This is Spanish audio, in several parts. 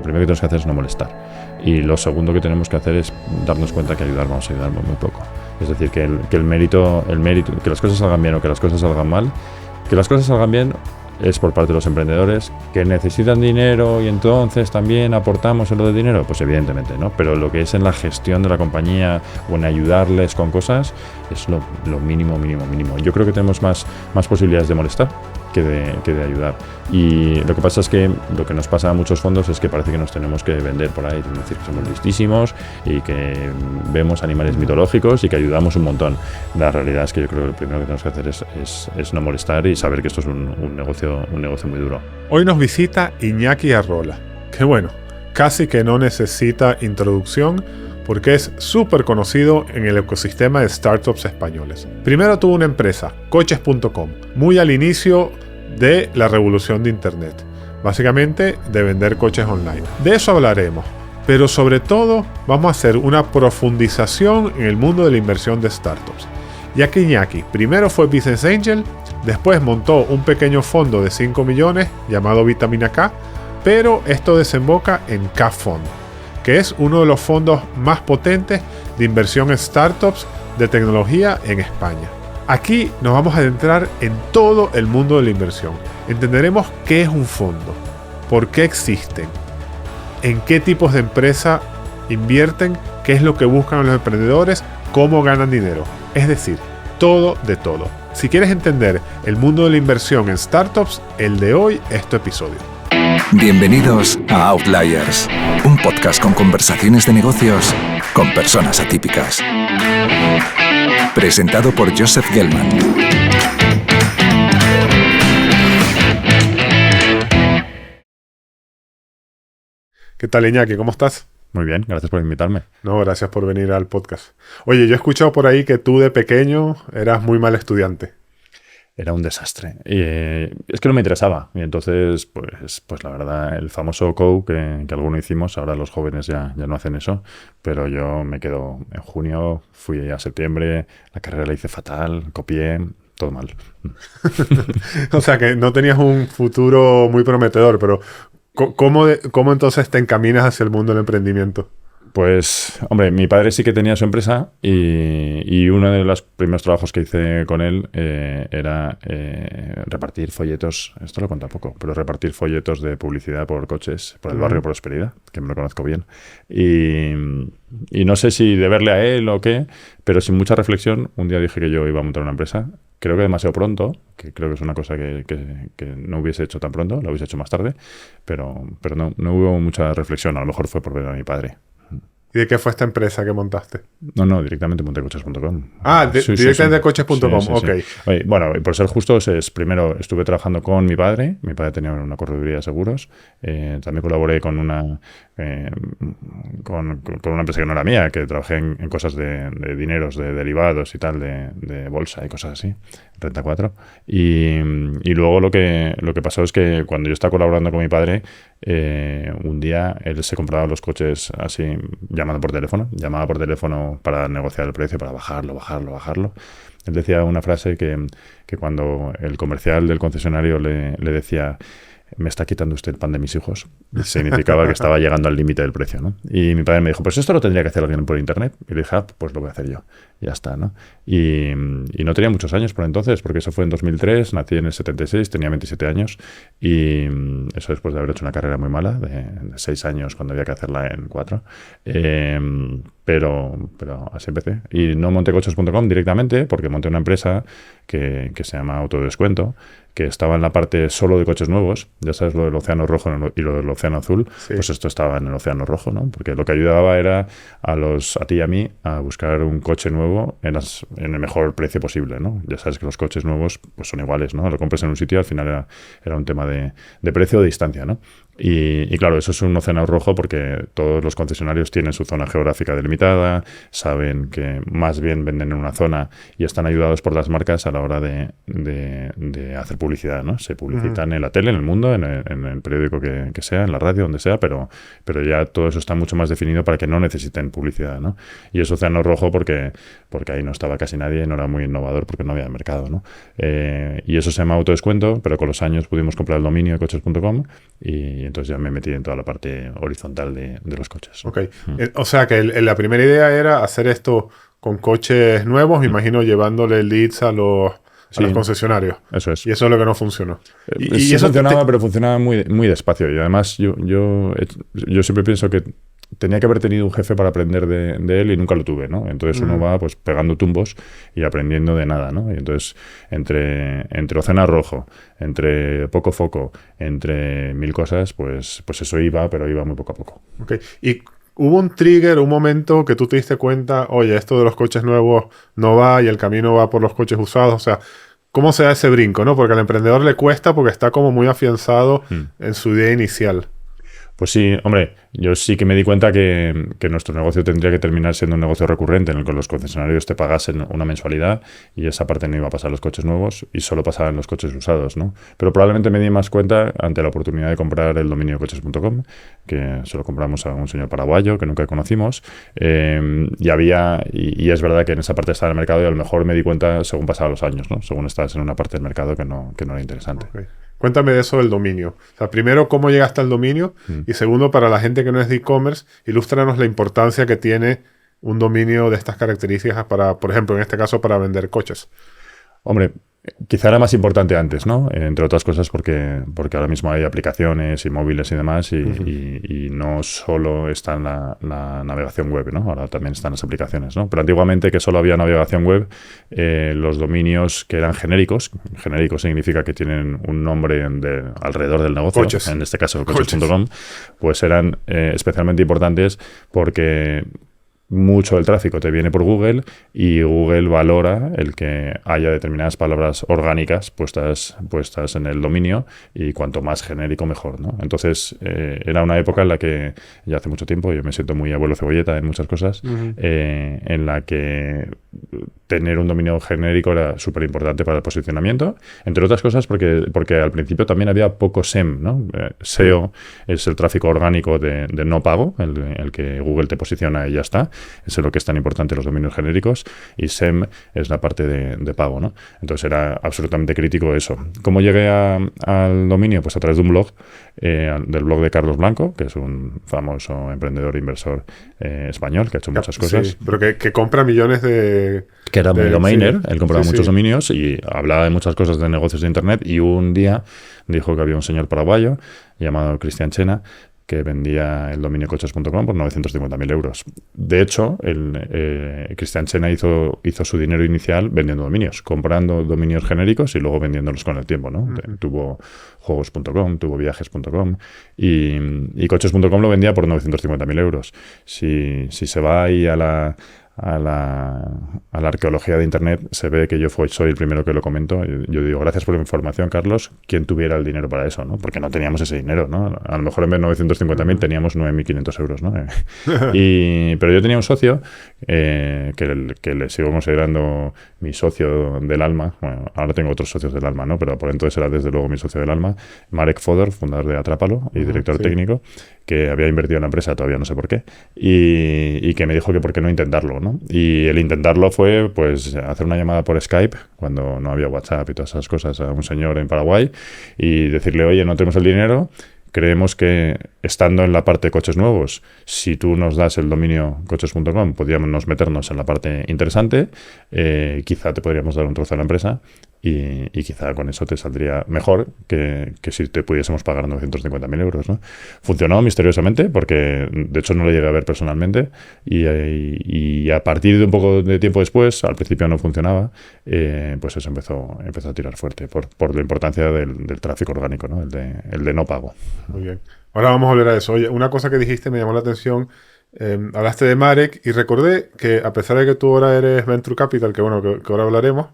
lo primero que tenemos que hacer es no molestar. Y lo segundo que tenemos que hacer es darnos cuenta que vamos a ayudar muy poco. Es decir, que el mérito, que las cosas salgan bien o que las cosas salgan mal, que las cosas salgan bien es por parte de los emprendedores, que necesitan dinero y entonces también aportamos en lo de dinero, pues evidentemente, ¿no? Pero lo que es en la gestión de la compañía o en ayudarles con cosas es lo mínimo. Yo creo que tenemos más posibilidades de molestar que de ayudar. Y lo que pasa es que lo que nos pasa a muchos fondos es que parece que nos tenemos que vender por ahí, es decir, que somos listísimos y que vemos animales mitológicos y que ayudamos un montón. La realidad es que yo creo que lo primero que tenemos que hacer es no molestar y saber que esto es un negocio muy duro. Hoy nos visita Iñaki Arrola, que bueno, casi que no necesita introducción porque es súper conocido en el ecosistema de startups españoles. Primero tuvo una empresa, coches.com, muy al inicio de la revolución de Internet, básicamente de vender coches online. De eso hablaremos, pero sobre todo vamos a hacer una profundización en el mundo de la inversión de startups. Ya que Iñaki primero fue Business Angel, después montó un pequeño fondo de 5 millones llamado Vitamina K, pero esto desemboca en K-Fund, que es uno de los fondos más potentes de inversión en startups de tecnología en España. Aquí nos vamos a adentrar en todo el mundo de la inversión. Entenderemos qué es un fondo, por qué existen, en qué tipos de empresa invierten, qué es lo que buscan los emprendedores, cómo ganan dinero. Es decir, todo de todo. Si quieres entender el mundo de la inversión en startups, el de hoy es tu episodio. Bienvenidos a Outliers, un podcast con conversaciones de negocios con personas atípicas. Presentado por Joseph Gelman. ¿Qué tal, Iñaki? ¿Cómo estás? Muy bien, gracias por invitarme. No, gracias por venir al podcast. Oye, yo he escuchado por ahí que tú de pequeño eras muy mal estudiante. Era un desastre. Y es que no me interesaba. Y entonces, pues la verdad, el famoso COU que alguno hicimos, ahora los jóvenes ya no hacen eso, pero yo me quedo en junio, fui a septiembre, la carrera la hice fatal, copié, todo mal. O sea, que no tenías un futuro muy prometedor, pero ¿cómo entonces te encaminas hacia el mundo del emprendimiento? Pues, hombre, mi padre sí que tenía su empresa y uno de los primeros trabajos que hice con él era repartir folletos, esto lo cuenta poco, pero repartir folletos de publicidad por coches, por el barrio Prosperidad, que me lo conozco bien. Y no sé si deberle a él o qué, pero sin mucha reflexión, un día dije que yo iba a montar una empresa. Creo que demasiado pronto, que creo que es una cosa que no hubiese hecho tan pronto, la hubiese hecho más tarde, pero no hubo mucha reflexión, a lo mejor fue por ver a mi padre. ¿Y de qué fue esta empresa que montaste? No, directamente monté coches.com. Directamente de coches.com, sí. ok. Oye, bueno, por ser justos, primero estuve trabajando con mi padre tenía una correduría de seguros, también colaboré con una empresa que no era mía, que trabajé en cosas de dineros, de derivados y tal, de bolsa y cosas así, Renta 4. Y luego lo que pasó es que cuando yo estaba colaborando con mi padre, un día él se compraba los coches así, llamaba por teléfono para negociar el precio, para bajarlo. Él decía una frase que cuando el comercial del concesionario le decía: me está quitando usted el pan de mis hijos, significaba que estaba llegando al límite del precio, ¿no? Y mi padre me dijo, pues esto lo tendría que hacer alguien por internet. Y le dije, pues lo voy a hacer yo. Y ya está, ¿no? Y no tenía muchos años por entonces, porque eso fue en 2003, nací en el 76, tenía 27 años. Y eso después de haber hecho una carrera muy mala, de 6 años, cuando había que hacerla en 4. Pero así empecé. Y no monté coches.com directamente, porque monté una empresa que se llama Autodescuento, que estaba en la parte solo de coches nuevos. Ya sabes, lo del océano rojo y lo del océano azul. Sí. Pues esto estaba en el océano rojo, ¿no? Porque lo que ayudaba era a ti y a mí a buscar un coche nuevo en el mejor precio posible, ¿no? Ya sabes que los coches nuevos pues son iguales, ¿no? Lo compras en un sitio, al final era un tema de precio o de distancia, ¿no? Y claro, eso es un océano rojo porque todos los concesionarios tienen su zona geográfica delimitada, saben que más bien venden en una zona y están ayudados por las marcas a la hora de hacer publicidad, ¿no? Se publicitan en la tele, en el mundo, en el periódico que sea, en la radio, donde sea, pero ya todo eso está mucho más definido para que no necesiten publicidad, ¿no? Y es océano rojo porque ahí no estaba casi nadie, no era muy innovador porque no había mercado, ¿no? Y eso se llama Autodescuento, pero con los años pudimos comprar el dominio de coches.com y entonces ya me metí en toda la parte horizontal de los coches. Ok. O sea que la primera idea era hacer esto con coches nuevos, me imagino llevándole leads a los concesionarios. Eso es. Y eso es lo que no funcionó. Sí eso funcionaba, pero funcionaba muy, muy despacio. Y además yo siempre pienso que tenía que haber tenido un jefe para aprender de él y nunca lo tuve, ¿no? Entonces uno va pues pegando tumbos y aprendiendo de nada, ¿no? Y entonces entre Océano Rojo, entre poco foco, entre mil cosas, pues eso iba, pero iba muy poco a poco. Ok. Y ¿hubo un trigger, un momento que tú te diste cuenta, oye, esto de los coches nuevos no va y el camino va por los coches usados? O sea, ¿cómo se da ese brinco, no? Porque al emprendedor le cuesta porque está como muy afianzado en su idea inicial. Pues sí, hombre, yo sí que me di cuenta que nuestro negocio tendría que terminar siendo un negocio recurrente en el que los concesionarios te pagasen una mensualidad y esa parte no iba a pasar en los coches nuevos y solo pasaba en los coches usados, ¿no? Pero probablemente me di más cuenta ante la oportunidad de comprar el dominio coches.com, que se lo compramos a un señor paraguayo que nunca conocimos, y es verdad que en esa parte estaba el mercado y a lo mejor me di cuenta según pasaban los años, ¿no? Según estabas en una parte del mercado que no era interesante. Okay. Cuéntame de eso del dominio. O sea, primero, ¿cómo llegaste al dominio? Y segundo, para la gente que no es de e-commerce, ilústranos la importancia que tiene un dominio de estas características para, por ejemplo, en este caso, para vender coches. Hombre, quizá era más importante antes, ¿no? Entre otras cosas porque ahora mismo hay aplicaciones y móviles y demás y no solo está en la navegación web, ¿no? Ahora también están las aplicaciones, ¿no? Pero antiguamente que solo había navegación web, los dominios que eran genéricos significa que tienen un nombre alrededor del negocio, coches. En este caso coches.com, pues eran especialmente importantes porque mucho del tráfico te viene por Google y Google valora el que haya determinadas palabras orgánicas puestas en el dominio y cuanto más genérico mejor, ¿no? Entonces era una época en la que, ya hace mucho tiempo, yo me siento muy abuelo cebolleta en muchas cosas, en la que tener un dominio genérico era súper importante para el posicionamiento, entre otras cosas porque al principio también había poco SEM, ¿no? SEO es el tráfico orgánico de no pago, el que Google te posiciona y ya está. Eso es lo que es tan importante los dominios genéricos, y SEM es la parte de pago, ¿no? Entonces era absolutamente crítico eso. ¿Cómo llegué al dominio? Pues a través de un blog, del blog de Carlos Blanco, que es un famoso emprendedor inversor español que ha hecho muchas cosas. Sí, pero que compra millones de... Que era muy domainer, sí, él compraba muchos sí. dominios y hablaba de muchas cosas de negocios de Internet, y un día dijo que había un señor paraguayo llamado Cristian Chena que vendía el dominio coches.com por 950.000 euros. De hecho, Cristian Chena hizo su dinero inicial vendiendo dominios, comprando dominios genéricos y luego vendiéndolos con el tiempo, ¿no? Tuvo juegos.com, tuvo viajes.com y coches.com lo vendía por 950.000 euros. Si se va ahí a la arqueología de Internet, se ve que yo soy el primero que lo comento. Yo digo, gracias por la información, Carlos. ¿Quién tuviera el dinero para eso, no? Porque no teníamos ese dinero, ¿no? A lo mejor en vez de 950.000 teníamos 9.500 euros, ¿no? Pero yo tenía un socio que le sigo considerando mi socio del alma. Bueno, ahora tengo otros socios del alma, ¿no? Pero por entonces era desde luego mi socio del alma. Marek Fodor, fundador de Atrápalo y director técnico, que había invertido en la empresa, todavía no sé por qué, y que me dijo que por qué no intentarlo, ¿no? Y el intentarlo fue pues hacer una llamada por Skype cuando no había WhatsApp y todas esas cosas a un señor en Paraguay y decirle, oye, no tenemos el dinero, creemos que estando en la parte de coches nuevos, si tú nos das el dominio coches.com, podríamos meternos en la parte interesante, quizá te podríamos dar un trozo de la empresa y quizá con eso te saldría mejor que si te pudiésemos pagar 950.000 euros, ¿no? Funcionó misteriosamente porque de hecho no lo llegué a ver personalmente y a partir de un poco de tiempo después, al principio no funcionaba, pues eso empezó a tirar fuerte por la importancia del tráfico orgánico, ¿no? El de no pago. Muy bien. Ahora vamos a volver a eso. Oye, una cosa que dijiste me llamó la atención. Hablaste de Marek y recordé que a pesar de que tú ahora eres Venture Capital, que bueno, que ahora hablaremos,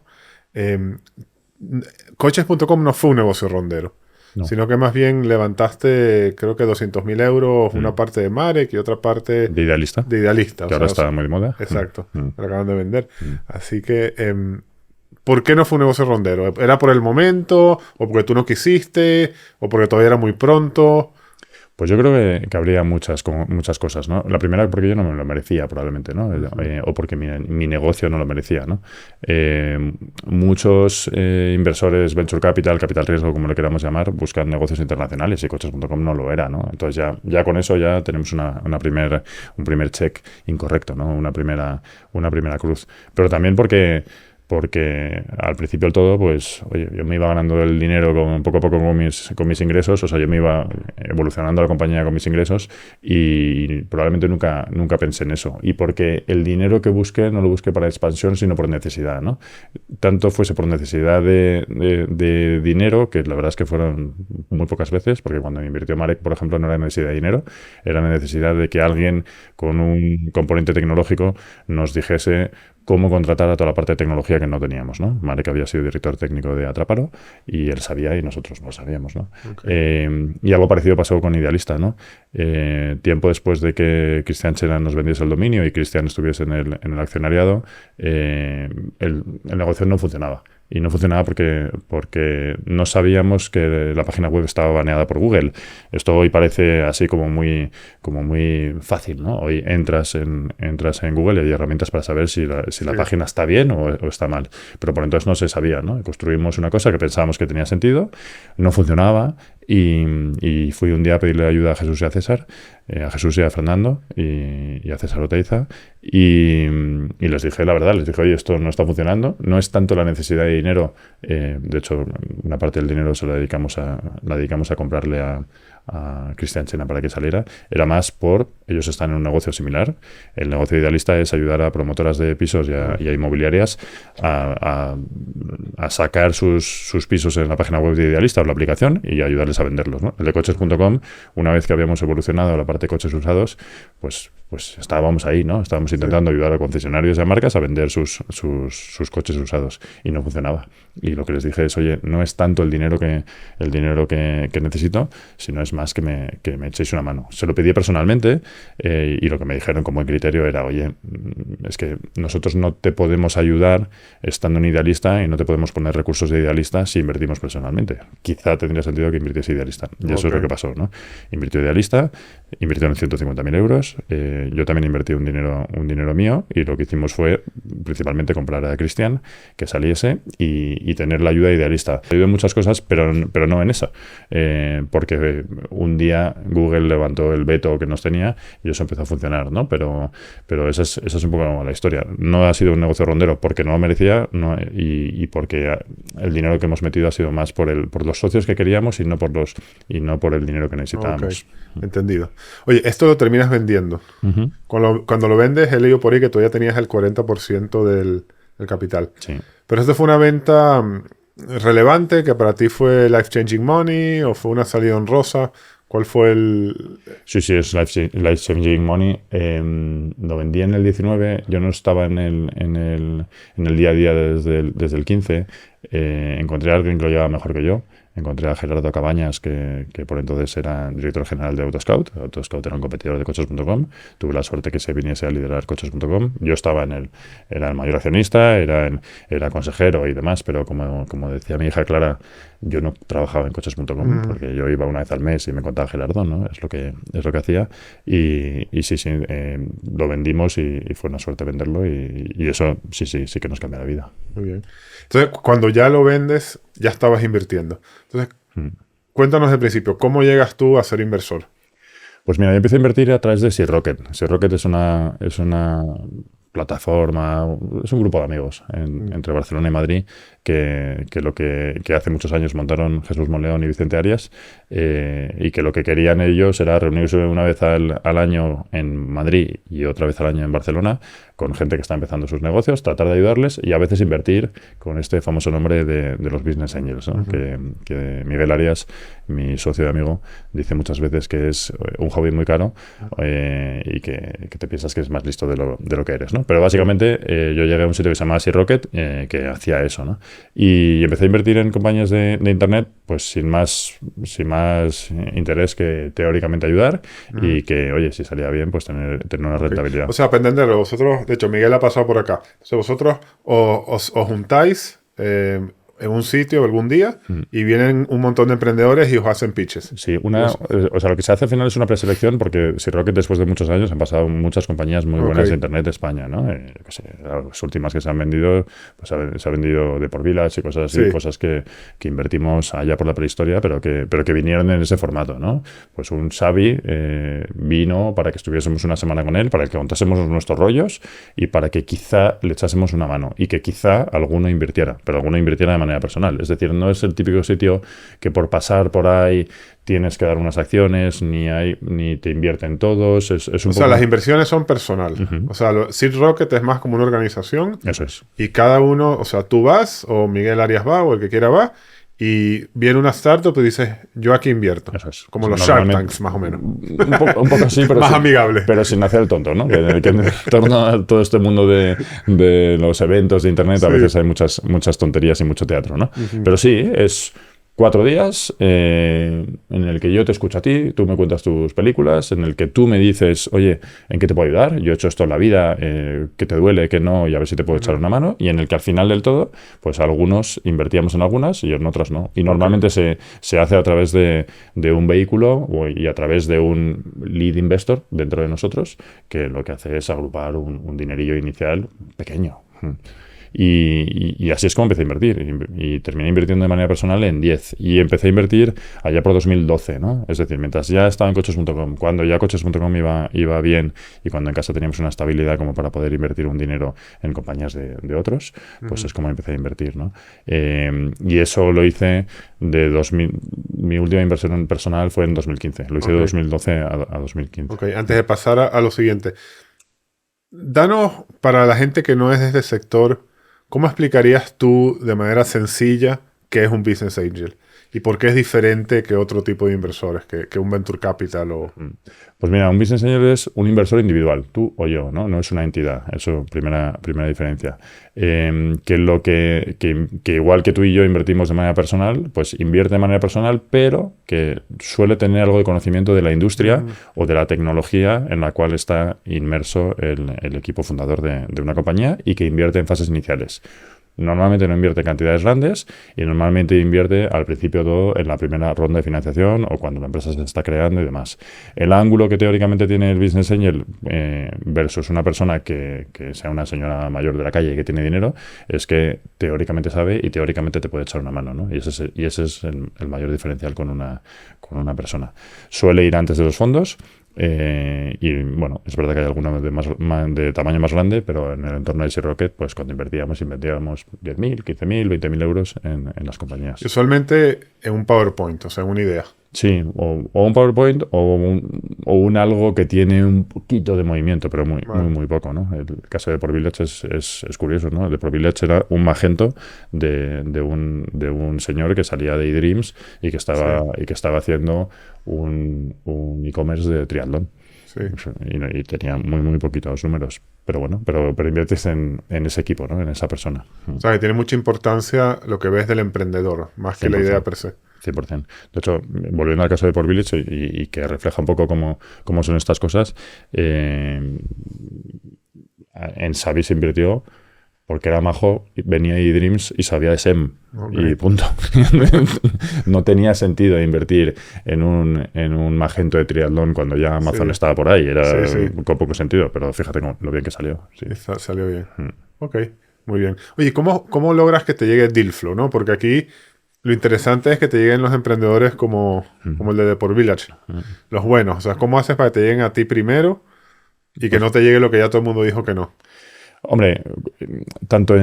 coches.com no fue un negocio rondero, sino que más bien levantaste, creo que 200.000 euros, una parte de Marek y otra parte de Idealista. Que ahora está muy de moda. Exacto, lo acaban de vender. Así que, ¿por qué no fue un negocio rondero? ¿Era por el momento? ¿O porque tú no quisiste? ¿O porque todavía era muy pronto? Pues yo creo que habría muchas cosas, ¿no? La primera porque yo no me lo merecía probablemente, ¿no? O porque mi negocio no lo merecía, ¿no? Muchos inversores, venture capital riesgo, como le queramos llamar, buscan negocios internacionales y Coches.com no lo era, ¿no? Entonces ya con eso ya tenemos un primer check incorrecto, ¿no? Una primera cruz. Pero también porque al principio del todo, pues, oye, yo me iba ganando el dinero poco a poco con mis ingresos, o sea, yo me iba evolucionando la compañía con mis ingresos y probablemente nunca pensé en eso. Y porque el dinero que busqué no lo busqué para expansión, sino por necesidad, ¿no? Tanto fuese por necesidad de dinero, que la verdad es que fueron muy pocas veces, porque cuando me invirtió Marek, por ejemplo, no era necesidad de dinero, era necesidad de que alguien con un componente tecnológico nos dijese cómo contratar a toda la parte de tecnología que no teníamos, ¿no? Marek había sido director técnico de Atrápalo y él sabía y nosotros no lo sabíamos, ¿no? Okay. Y algo parecido pasó con Idealista, ¿no? Tiempo después de que Cristian Chena nos vendiese el dominio y Cristian estuviese en el accionariado, el negocio no funcionaba. Y no funcionaba porque no sabíamos que la página web estaba baneada por Google. Esto hoy parece así como muy fácil, ¿no? Hoy entras en Google y hay herramientas para saber si la página está bien o está mal. Pero por entonces no se sabía, ¿no? Construimos una cosa que pensábamos que tenía sentido, no funcionaba y fui un día a pedirle ayuda a Jesús y a César, a Jesús y a Fernando y a César Oteiza y les dije la verdad, les dije, oye, esto no está funcionando, no es tanto la necesidad de dinero, de hecho una parte del dinero se la dedicamos a comprarle a Cristian Chena para que saliera, era más ellos están en un negocio similar. El negocio de Idealista es ayudar a promotoras de pisos y a inmobiliarias a sacar sus pisos en la página web de Idealista o la aplicación y ayudarles a venderlos, ¿no? El de Coches.com, una vez que habíamos evolucionado a la parte de coches usados, pues estábamos ahí, ¿no? Estábamos intentando ayudar a concesionarios y a marcas a vender sus coches usados y no funcionaba. Y lo que les dije es, oye, no es tanto el dinero que necesito, sino es más que me echéis una mano. Se lo pedí personalmente y lo que me dijeron como criterio era, oye, es que nosotros no te podemos ayudar estando en Idealista y no te podemos poner recursos de Idealista si invertimos personalmente. Quizá tendría sentido que invirtiese Idealista. Y eso es lo que pasó, ¿no? Invirtió Idealista, invirtieron 150.000 euros. Yo también invertí un dinero mío y lo que hicimos fue principalmente comprar a Cristian, que saliese y tener la ayuda Idealista. Ayudé en muchas cosas, pero no en esa. Porque un día Google levantó el veto que nos tenía y eso empezó a funcionar, ¿no? Pero esa es un poco la historia. No ha sido un negocio rondero porque no lo merecía y porque el dinero que hemos metido ha sido más por los socios que queríamos y no por el dinero que necesitábamos. Okay. Entendido. Oye, esto lo terminas vendiendo. Uh-huh. Cuando lo vendes, he leído por ahí que todavía tenías el 40% del capital. Sí. Pero esto fue una venta relevante, que para ti fue life-changing money o fue una salida honrosa. ¿Cuál fue el...? Sí, es life-changing money. Lo vendí en el 19. Yo no estaba en el día a día desde el 15. Encontré a alguien que lo llevaba mejor que yo. Encontré a Gerardo Cabañas, que por entonces era director general de Autoscout. Autoscout era un competidor de Coches.com. Tuve la suerte que se viniese a liderar Coches.com. Yo estaba era el mayor accionista, era consejero y demás, pero como decía mi hija Clara, yo no trabajaba en Coches.com porque yo iba una vez al mes y me contaba Gerardo, ¿no? Es lo que hacía. Y sí, lo vendimos y fue una suerte venderlo y eso sí que nos cambia la vida. Muy bien. Entonces, cuando ya lo vendes, ya estabas invirtiendo. Entonces, cuéntanos del principio, ¿cómo llegas tú a ser inversor? Pues mira, yo empecé a invertir a través de SeedRocket. SeedRocket es una plataforma, es un grupo de amigos entre Barcelona y Madrid que hace muchos años montaron Jesús Monleón y Vicente Arias y que lo que querían ellos era reunirse una vez al año en Madrid y otra vez al año en Barcelona con gente que está empezando sus negocios, tratar de ayudarles y a veces invertir con este famoso nombre de los Business Angels, ¿no? Que Miguel Arias, mi socio y amigo, dice muchas veces que es un hobby muy caro y que te piensas que es más listo de lo que eres, ¿no? Pero básicamente yo llegué a un sitio que se llamaba SeedRocket que hacía eso, ¿no? Y empecé a invertir en compañías de internet pues sin más interés que teóricamente ayudar y que, oye, si salía bien, pues tener una rentabilidad. O sea, para entenderlo, vosotros, de hecho, Miguel ha pasado por acá. Entonces vosotros os juntáis, en un sitio algún día y vienen un montón de emprendedores y os hacen pitches. Sí, o sea, lo que se hace al final es una preselección porque SeedRocket después de muchos años han pasado muchas compañías muy buenas de Internet de España, ¿no? Qué sé, las últimas que se han vendido, pues se ha vendido de por Village y cosas así, cosas que invertimos allá por la prehistoria, pero que vinieron en ese formato, ¿no? Pues un Xavi vino para que estuviésemos una semana con él, para que contásemos nuestros rollos y para que quizá le echásemos una mano y que quizá alguno invirtiera, pero alguno invirtiera de manera personal. Es decir, no es el típico sitio que por pasar por ahí tienes que dar unas acciones, ni te invierten todos. Es un poco... las inversiones son personal. O sea, SeedRocket es más como una organización. Eso es. Y cada uno, o sea, tú vas, o Miguel Arias va, o el que quiera va, y viene una startup y dices, yo aquí invierto. Eso es. Como los Shark Tanks, más o menos. Un poco así, pero más amigable. Pero sin hacer el tonto, ¿no? Que en torno a todo este mundo de los eventos de Internet a veces hay muchas tonterías y mucho teatro, ¿no? Pero sí, es 4 días en el que yo te escucho a ti, tú me cuentas tus películas, en el que tú me dices, oye, ¿en qué te puedo ayudar? Yo he hecho esto en la vida, que te duele, que no, y a ver si te puedo echar una mano. Y en el que al final del todo, pues algunos invertíamos en algunas y en otras no. Y normalmente se hace a través de un vehículo y a través de un lead investor dentro de nosotros, que lo que hace es agrupar un dinerillo inicial pequeño. Y así es como empecé a invertir. Y terminé invirtiendo de manera personal en 10. Y empecé a invertir allá por 2012, ¿no? Es decir, mientras ya estaba en Coches.com, cuando ya Coches.com iba bien y cuando en casa teníamos una estabilidad como para poder invertir un dinero en compañías de otros, pues es como empecé a invertir, ¿no? Y eso lo hice de 2000. Mi última inversión personal fue en 2015. Lo hice de 2012 a 2015. Ok, antes de pasar a lo siguiente. Danos, para la gente que no es de este sector, ¿cómo explicarías tú de manera sencilla qué es un business angel? ¿Y por qué es diferente que otro tipo de inversores, que un venture capital o...? Pues mira, un business angel es un inversor individual, tú o yo, ¿no? No es una entidad. Eso, primera diferencia. Que igual que tú y yo invertimos de manera personal, pues invierte de manera personal, pero que suele tener algo de conocimiento de la industria o de la tecnología en la cual está inmerso el equipo fundador de una compañía y que invierte en fases iniciales. Normalmente no invierte cantidades grandes y normalmente invierte al principio todo en la primera ronda de financiación o cuando la empresa se está creando y demás. El ángulo que teóricamente tiene el Business Angel versus una persona que sea una señora mayor de la calle y que tiene dinero es que teóricamente sabe y teóricamente te puede echar una mano, ¿no? Y ese es el mayor diferencial con una persona. Suele ir antes de los fondos. Y bueno, es verdad que hay alguna de tamaño más grande, pero en el entorno de SeedRocket, pues cuando invertíamos 10.000, 15.000, 20.000 euros en las compañías. Usualmente en un PowerPoint, o sea, en una idea. Sí, o un PowerPoint o un algo que tiene un poquito de movimiento, pero muy poco, ¿no? El caso de Por Village es curioso, ¿no? El de Por Village era un magento de un señor que salía de eDreams y que estaba haciendo un e-commerce de triatlón. Sí. Y tenía muy poquitos números. Pero bueno, pero inviertes en ese equipo, ¿no? En esa persona. O sea, que tiene mucha importancia lo que ves del emprendedor, más que 100%. La idea per se. 100%. De hecho, volviendo al caso de Por Village y que refleja un poco cómo son estas cosas, en Xavi se invirtió porque era majo, venía de eDreams y sabía de SEM. Okay. Y punto. No tenía sentido invertir en un magento de triatlón cuando ya Amazon estaba por ahí. Era con poco sentido, pero fíjate lo bien que salió. Sí. Salió bien. Ok, muy bien. Oye, ¿cómo logras que te llegue deal flow, ¿no? Porque aquí lo interesante es que te lleguen los emprendedores como el de Por Village. Los buenos. O sea, ¿cómo haces para que te lleguen a ti primero y que no te llegue lo que ya todo el mundo dijo que no? Hombre, tanto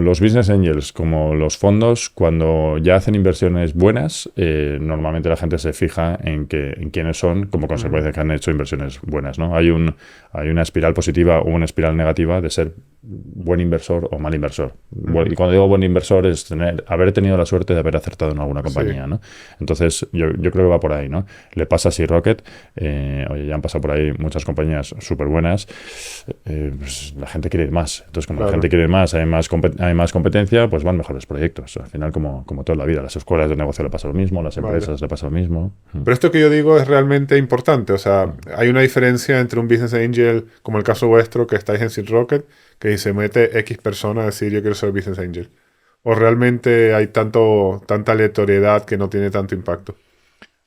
los business angels como los fondos, cuando ya hacen inversiones buenas, normalmente la gente se fija en quiénes son como consecuencia de que han hecho inversiones buenas, ¿no? Hay una espiral positiva o una espiral negativa de ser buen inversor o mal inversor. Y cuando digo buen inversor es haber tenido la suerte de haber acertado en alguna compañía, ¿no? Entonces, yo creo que va por ahí, ¿no? Le pasa a SeedRocket, oye, ya han pasado por ahí muchas compañías súper buenas, pues la gente quiere ir más. Entonces, como la gente quiere ir más, hay más competencia, pues van mejores proyectos. Al final, como toda la vida, las escuelas de negocio le pasa lo mismo, las empresas le pasa lo mismo. Pero esto que yo digo es realmente importante. O sea, hay una diferencia entre un business angel, como el caso vuestro, que estáis en SeedRocket, que se mete X persona a decir yo quiero ser business angel. ¿O realmente hay tanta aleatoriedad que no tiene tanto impacto?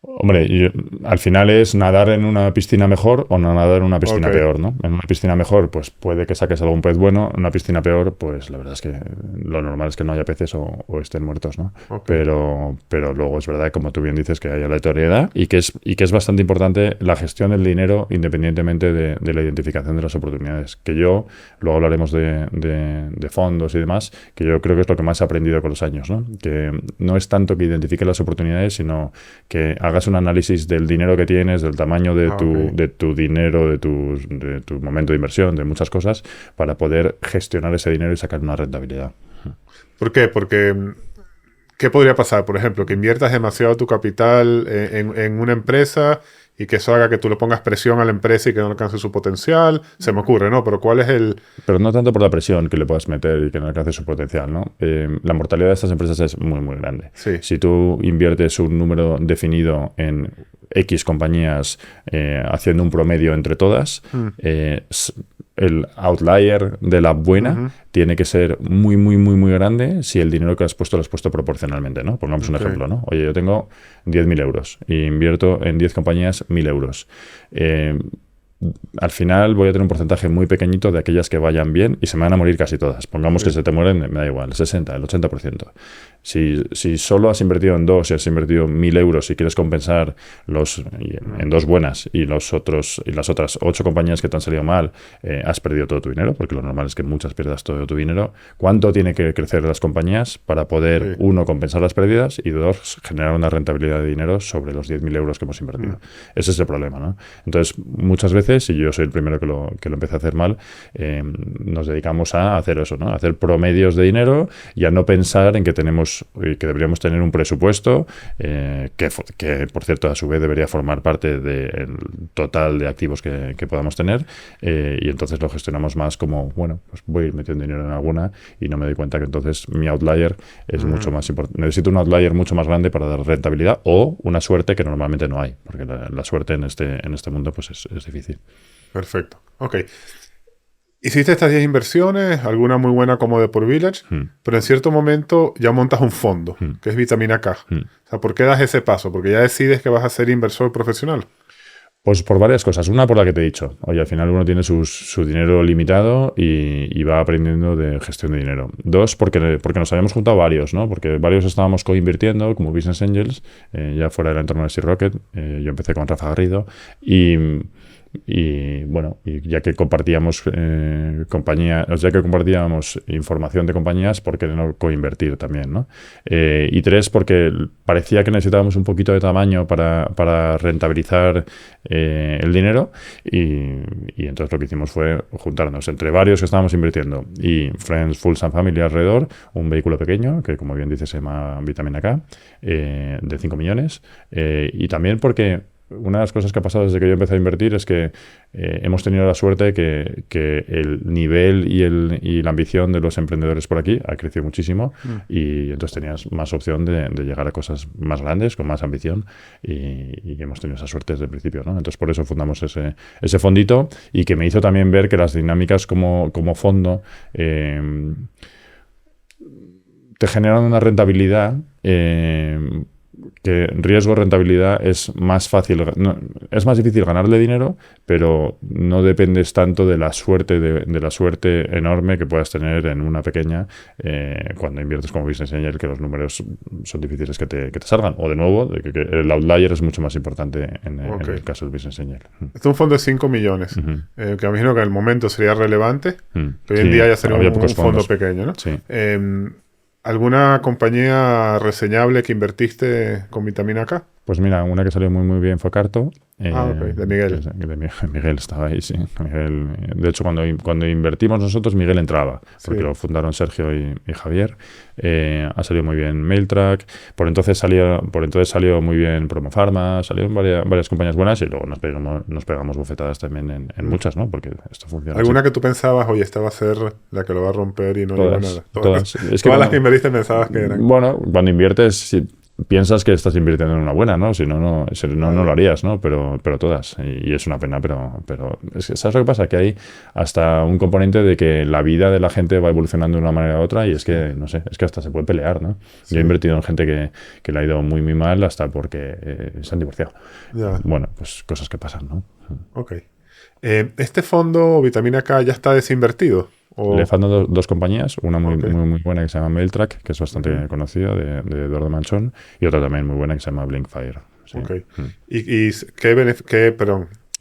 Hombre, al final es nadar en una piscina mejor o no nadar en una piscina peor, ¿no? En una piscina mejor, pues puede que saques algún pez bueno. En una piscina peor, pues la verdad es que lo normal es que no haya peces o estén muertos, ¿no? Pero luego es verdad, como tú bien dices, que hay aleatoriedad y que es bastante importante la gestión del dinero independientemente de la identificación de las oportunidades. Que yo, luego hablaremos de fondos y demás, que yo creo que es lo que más he aprendido con los años, ¿no? Que no es tanto que identifique las oportunidades, sino que hagas un análisis del dinero que tienes, del tamaño de tu dinero, de tu momento de inversión, de muchas cosas, para poder gestionar ese dinero y sacar una rentabilidad. ¿Por qué? Porque ¿qué podría pasar? Por ejemplo, que inviertas demasiado tu capital en una empresa y que eso haga que tú le pongas presión a la empresa y que no alcance su potencial. Se me ocurre, ¿no? Pero ¿cuál es el...? Pero no tanto por la presión que le puedas meter y que no alcance su potencial, ¿no? La mortalidad de estas empresas es muy, muy grande. Sí. Si tú inviertes un número definido en X compañías haciendo un promedio entre todas, el outlier de la buena tiene que ser muy, muy, muy, muy grande si el dinero que has puesto lo has puesto proporcionalmente, ¿no? Pongamos un ejemplo, ¿no? Oye, yo tengo 10.000 euros e invierto en 10 compañías 1.000 euros. Al final voy a tener un porcentaje muy pequeñito de aquellas que vayan bien y se me van a morir casi todas. Pongamos que se te mueren, me da igual, el 60, el 80%. Si solo has invertido en dos y has invertido 1.000 euros y quieres compensar en dos buenas y las otras 8 compañías que te han salido mal, has perdido todo tu dinero, porque lo normal es que muchas pierdas todo tu dinero. ¿Cuánto tiene que crecer las compañías para poder, uno, compensar las pérdidas y dos, generar una rentabilidad de dinero sobre los 10.000 euros que hemos invertido? Ese es el problema, ¿no? Entonces, muchas veces, y yo soy el primero que lo empecé a hacer mal, nos dedicamos a hacer eso, ¿no? A hacer promedios de dinero y a no pensar en que deberíamos tener un presupuesto que, por cierto, a su vez debería formar parte del total de activos que podamos tener, y entonces lo gestionamos más como, bueno, pues voy a ir metiendo dinero en alguna y no me doy cuenta que entonces mi outlier es mucho más importante. Necesito un outlier mucho más grande para dar rentabilidad o una suerte que normalmente no hay, porque la suerte en este mundo pues es difícil. Perfecto. Ok. Hiciste estas 10 inversiones, alguna muy buena como de por Village, pero en cierto momento ya montas un fondo, que es Vitamina K. O sea, ¿por qué das ese paso? Porque ya decides que vas a ser inversor profesional. Pues por varias cosas. Una, por la que te he dicho. Oye, al final uno tiene su dinero limitado y va aprendiendo de gestión de dinero. Dos, porque nos habíamos juntado varios, ¿no? Porque varios estábamos co-invirtiendo como Business Angels, ya fuera del entorno de Sea Rocket. Yo empecé con Rafa Garrido y bueno, y ya que compartíamos información de compañías, ¿por qué no coinvertir también, ¿no? Y tres, porque parecía que necesitábamos un poquito de tamaño para rentabilizar el dinero y entonces lo que hicimos fue juntarnos entre varios que estábamos invirtiendo y Friends, Fools and Family alrededor, un vehículo pequeño que, como bien dice, se llama Vitamina K, de 5 millones, y también porque una de las cosas que ha pasado desde que yo empecé a invertir es que hemos tenido la suerte que el nivel y la ambición de los emprendedores por aquí ha crecido muchísimo y entonces tenías más opción de llegar a cosas más grandes, con más ambición y hemos tenido esa suerte desde el principio, ¿no? Entonces por eso fundamos ese fondito y que me hizo también ver que las dinámicas como fondo te generan una rentabilidad que riesgo-rentabilidad es más fácil, es más difícil ganarle dinero, pero no dependes tanto de la suerte de la suerte enorme que puedas tener en una pequeña cuando inviertes como Business Angel, que los números son difíciles que te salgan. O de nuevo, que el outlier es mucho más importante en el caso del Business Angel. Este es un fondo de 5 millones, que me imagino que en el momento sería relevante, pero hoy en día ya sería un fondo pequeño, ¿no? Sí. ¿Alguna compañía reseñable que invertiste con Vitamina K? Pues mira, una que salió muy muy bien fue Carto. De Miguel. Miguel estaba ahí, sí. Miguel, de hecho, cuando invertimos nosotros, Miguel entraba, porque lo fundaron Sergio y Javier. Ha salido muy bien Mailtrack. Por entonces salió muy bien Promofarma. Salieron varias compañías buenas y luego nos pegamos bufetadas también en muchas, ¿no? Porque esto funciona. ¿Alguna así. que tú pensabas, oye, esta va a ser la que lo va a romper y no le va nada? Todas. Todas las que invertiste pensabas que eran. Bueno, cuando inviertes... piensas que estás invirtiendo en una buena, ¿no? Si no, no lo harías, ¿no? Pero todas. Y es una pena, pero ¿sabes lo que pasa? Que hay hasta un componente de que la vida de la gente va evolucionando de una manera u otra y es que, no sé, es que hasta se puede pelear, ¿no? Sí. Yo he invertido en gente que le ha ido muy, muy mal hasta porque se han divorciado. Ya. Bueno, pues cosas que pasan, ¿no? Ok. ¿Este fondo Vitamina K ya está desinvertido? Le faltan dos compañías, una muy buena que se llama Mailtrack, que es bastante conocida, de Eduardo Manchón, y otra también muy buena que se llama Blinkfire. Sí. Okay. ¿Y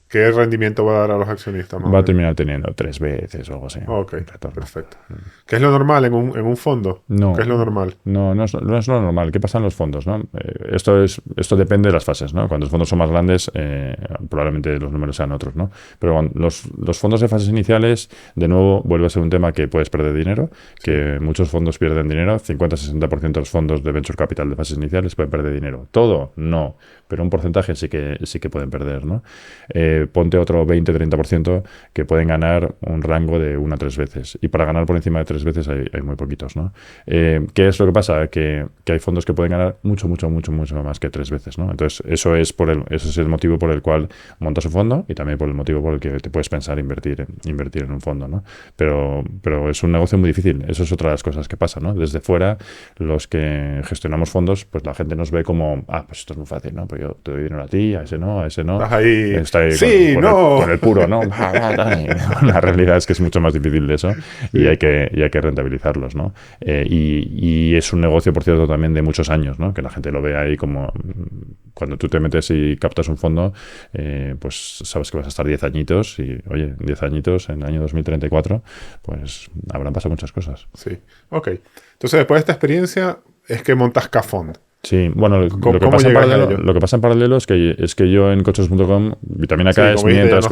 qué rendimiento va a dar a los accionistas? Va a terminar teniendo 3 veces o algo así. Ok, perfecto. ¿Qué es lo normal en un fondo? No. ¿Qué es lo normal? No es lo normal. ¿Qué pasa en los fondos, no? Esto depende de las fases, ¿no? Cuando los fondos son más grandes, probablemente los números sean otros, ¿no? Pero los fondos de fases iniciales, de nuevo, vuelve a ser un tema que puedes perder dinero, que muchos fondos pierden dinero. 50-60% de los fondos de venture capital de fases iniciales pueden perder dinero. ¿Todo? No. Pero un porcentaje sí que pueden perder, ¿no? Ponte otro 20-30% que pueden ganar un rango de 1 a 3 veces. Y para ganar por encima de 3 veces hay muy poquitos, ¿no? ¿Qué es lo que pasa? Que hay fondos que pueden ganar mucho más que 3 veces, ¿no? Entonces, eso es el motivo por el cual montas un fondo y también por el motivo por el que te puedes pensar invertir en un fondo, ¿no? Pero es un negocio muy difícil. Eso es otra de las cosas que pasa, ¿no? Desde fuera, los que gestionamos fondos, pues la gente nos ve como, pues esto es muy fácil, ¿no? Pues yo te doy dinero a ti, a ese no. Estás ahí. Está ahí sí, con el puro, ¿no? La realidad es que es mucho más difícil de eso y hay que rentabilizarlos, ¿no? Y es un negocio, por cierto, también de muchos años, ¿no? Que la gente lo ve ahí como cuando tú te metes y captas un fondo, pues sabes que vas a estar 10 añitos y, oye, 10 añitos en el año 2034, pues habrán pasado muchas cosas. Sí, ok. Entonces, después de esta experiencia, es que montas K-Fund. Sí, bueno, lo que pasa en paralelo es que yo en coches.com, Vitamina K es mientras,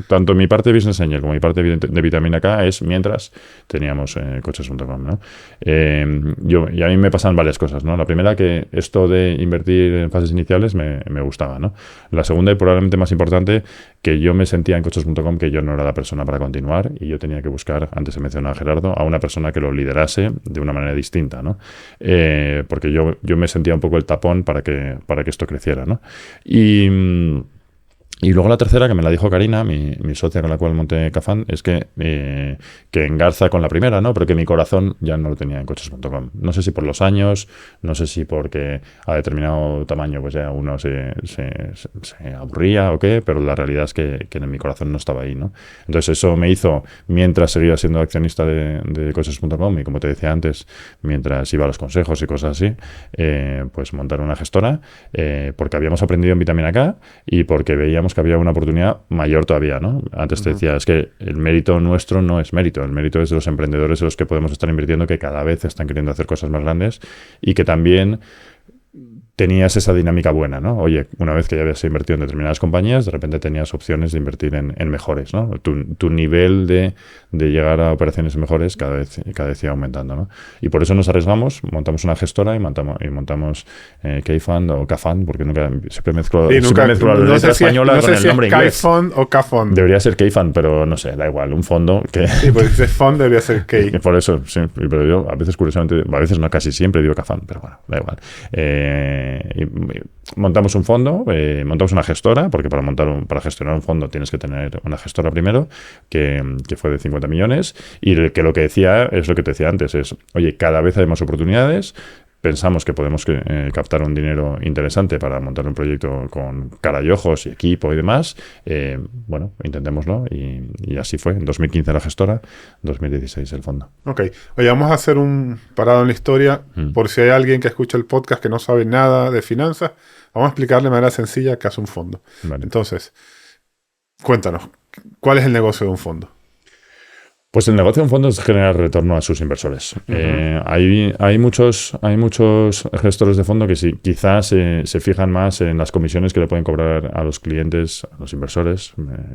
tanto mi parte de Business Angel como mi parte de Vitamina K es mientras teníamos coches.com, ¿no? Y a mí me pasan varias cosas, ¿no? La primera, que esto de invertir en fases iniciales me gustaba, ¿no? La segunda, y probablemente más importante, que yo me sentía en coches.com que yo no era la persona para continuar y yo tenía que buscar, antes se mencionaba a Gerardo, a una persona que lo liderase de una manera distinta, ¿no? Porque yo me sentía un poco el tapón para que esto creciera, ¿no? Y luego la tercera, que me la dijo Karina, mi socia con la cual monté K-Fund, es que engarza con la primera, ¿no? Pero que mi corazón ya no lo tenía en coches.com. No sé si por los años, no sé si porque a determinado tamaño pues ya uno se aburría o qué, pero la realidad es que en mi corazón no estaba ahí, ¿no? Entonces eso me hizo, mientras seguía siendo accionista de coches.com y como te decía antes, mientras iba a los consejos y cosas así, pues montar una gestora, porque habíamos aprendido en Vitamina K y porque veíamos que había una oportunidad mayor todavía, ¿no? Antes te decía, es que el mérito nuestro no es mérito, el mérito es de los emprendedores en los que podemos estar invirtiendo, que cada vez están queriendo hacer cosas más grandes y que también tenías esa dinámica buena, ¿no? Oye, una vez que ya habías invertido en determinadas compañías, de repente tenías opciones de invertir en mejores, ¿no? Tu nivel de llegar a operaciones mejores cada vez iba aumentando, ¿no? Y por eso nos arriesgamos, montamos una gestora y montamos K-Fund o K-Fund, porque siempre mezclo la letra española con el nombre inglés. K-Fund o K-Fund. Debería ser K-Fund, pero no sé, da igual, un fondo que... Sí, pues ese fund debería ser K. Por eso, sí, pero yo a veces, curiosamente, a veces no, casi siempre digo K-Fund, pero bueno, da igual. Y montamos un fondo, montamos una gestora, porque para gestionar un fondo tienes que tener una gestora primero, que fue de 50 millones, y que lo que decía es lo que te decía antes, es, oye, cada vez hay más oportunidades, pensamos que podemos captar un dinero interesante para montar un proyecto con cara y ojos y equipo y demás, bueno, intentémoslo, y así fue. En 2015 la gestora, 2016 el fondo. Ok. Oye, vamos a hacer un parado en la historia, por si hay alguien que escucha el podcast que no sabe nada de finanzas, vamos a explicarle de manera sencilla qué hace un fondo. Vale. Entonces, cuéntanos, ¿cuál es el negocio de un fondo? Pues el negocio de un fondo es generar retorno a sus inversores. Hay muchos gestores de fondo que sí, quizás se fijan más en las comisiones que le pueden cobrar a los clientes, a los inversores,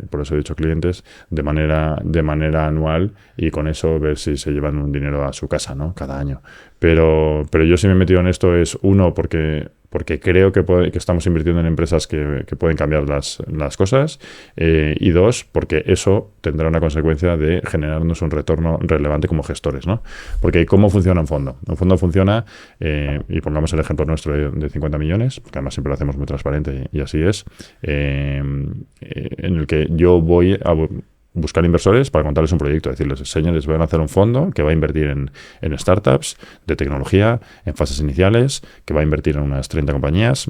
por eso he dicho clientes, de manera anual, y con eso ver si se llevan un dinero a su casa, ¿no? Cada año. Pero yo sí me he metido en esto, es uno, porque porque creo que estamos invirtiendo en empresas que pueden cambiar las cosas, y 2, porque eso tendrá una consecuencia de generarnos un retorno relevante como gestores, ¿no? Porque ¿cómo funciona un fondo? Un fondo funciona, y pongamos el ejemplo nuestro de 50 millones, que además siempre lo hacemos muy transparente y así es, en el que yo voy a buscar inversores para contarles un proyecto, decirles, señores, voy a hacer un fondo que va a invertir en startups de tecnología, en fases iniciales, que va a invertir en unas 30 compañías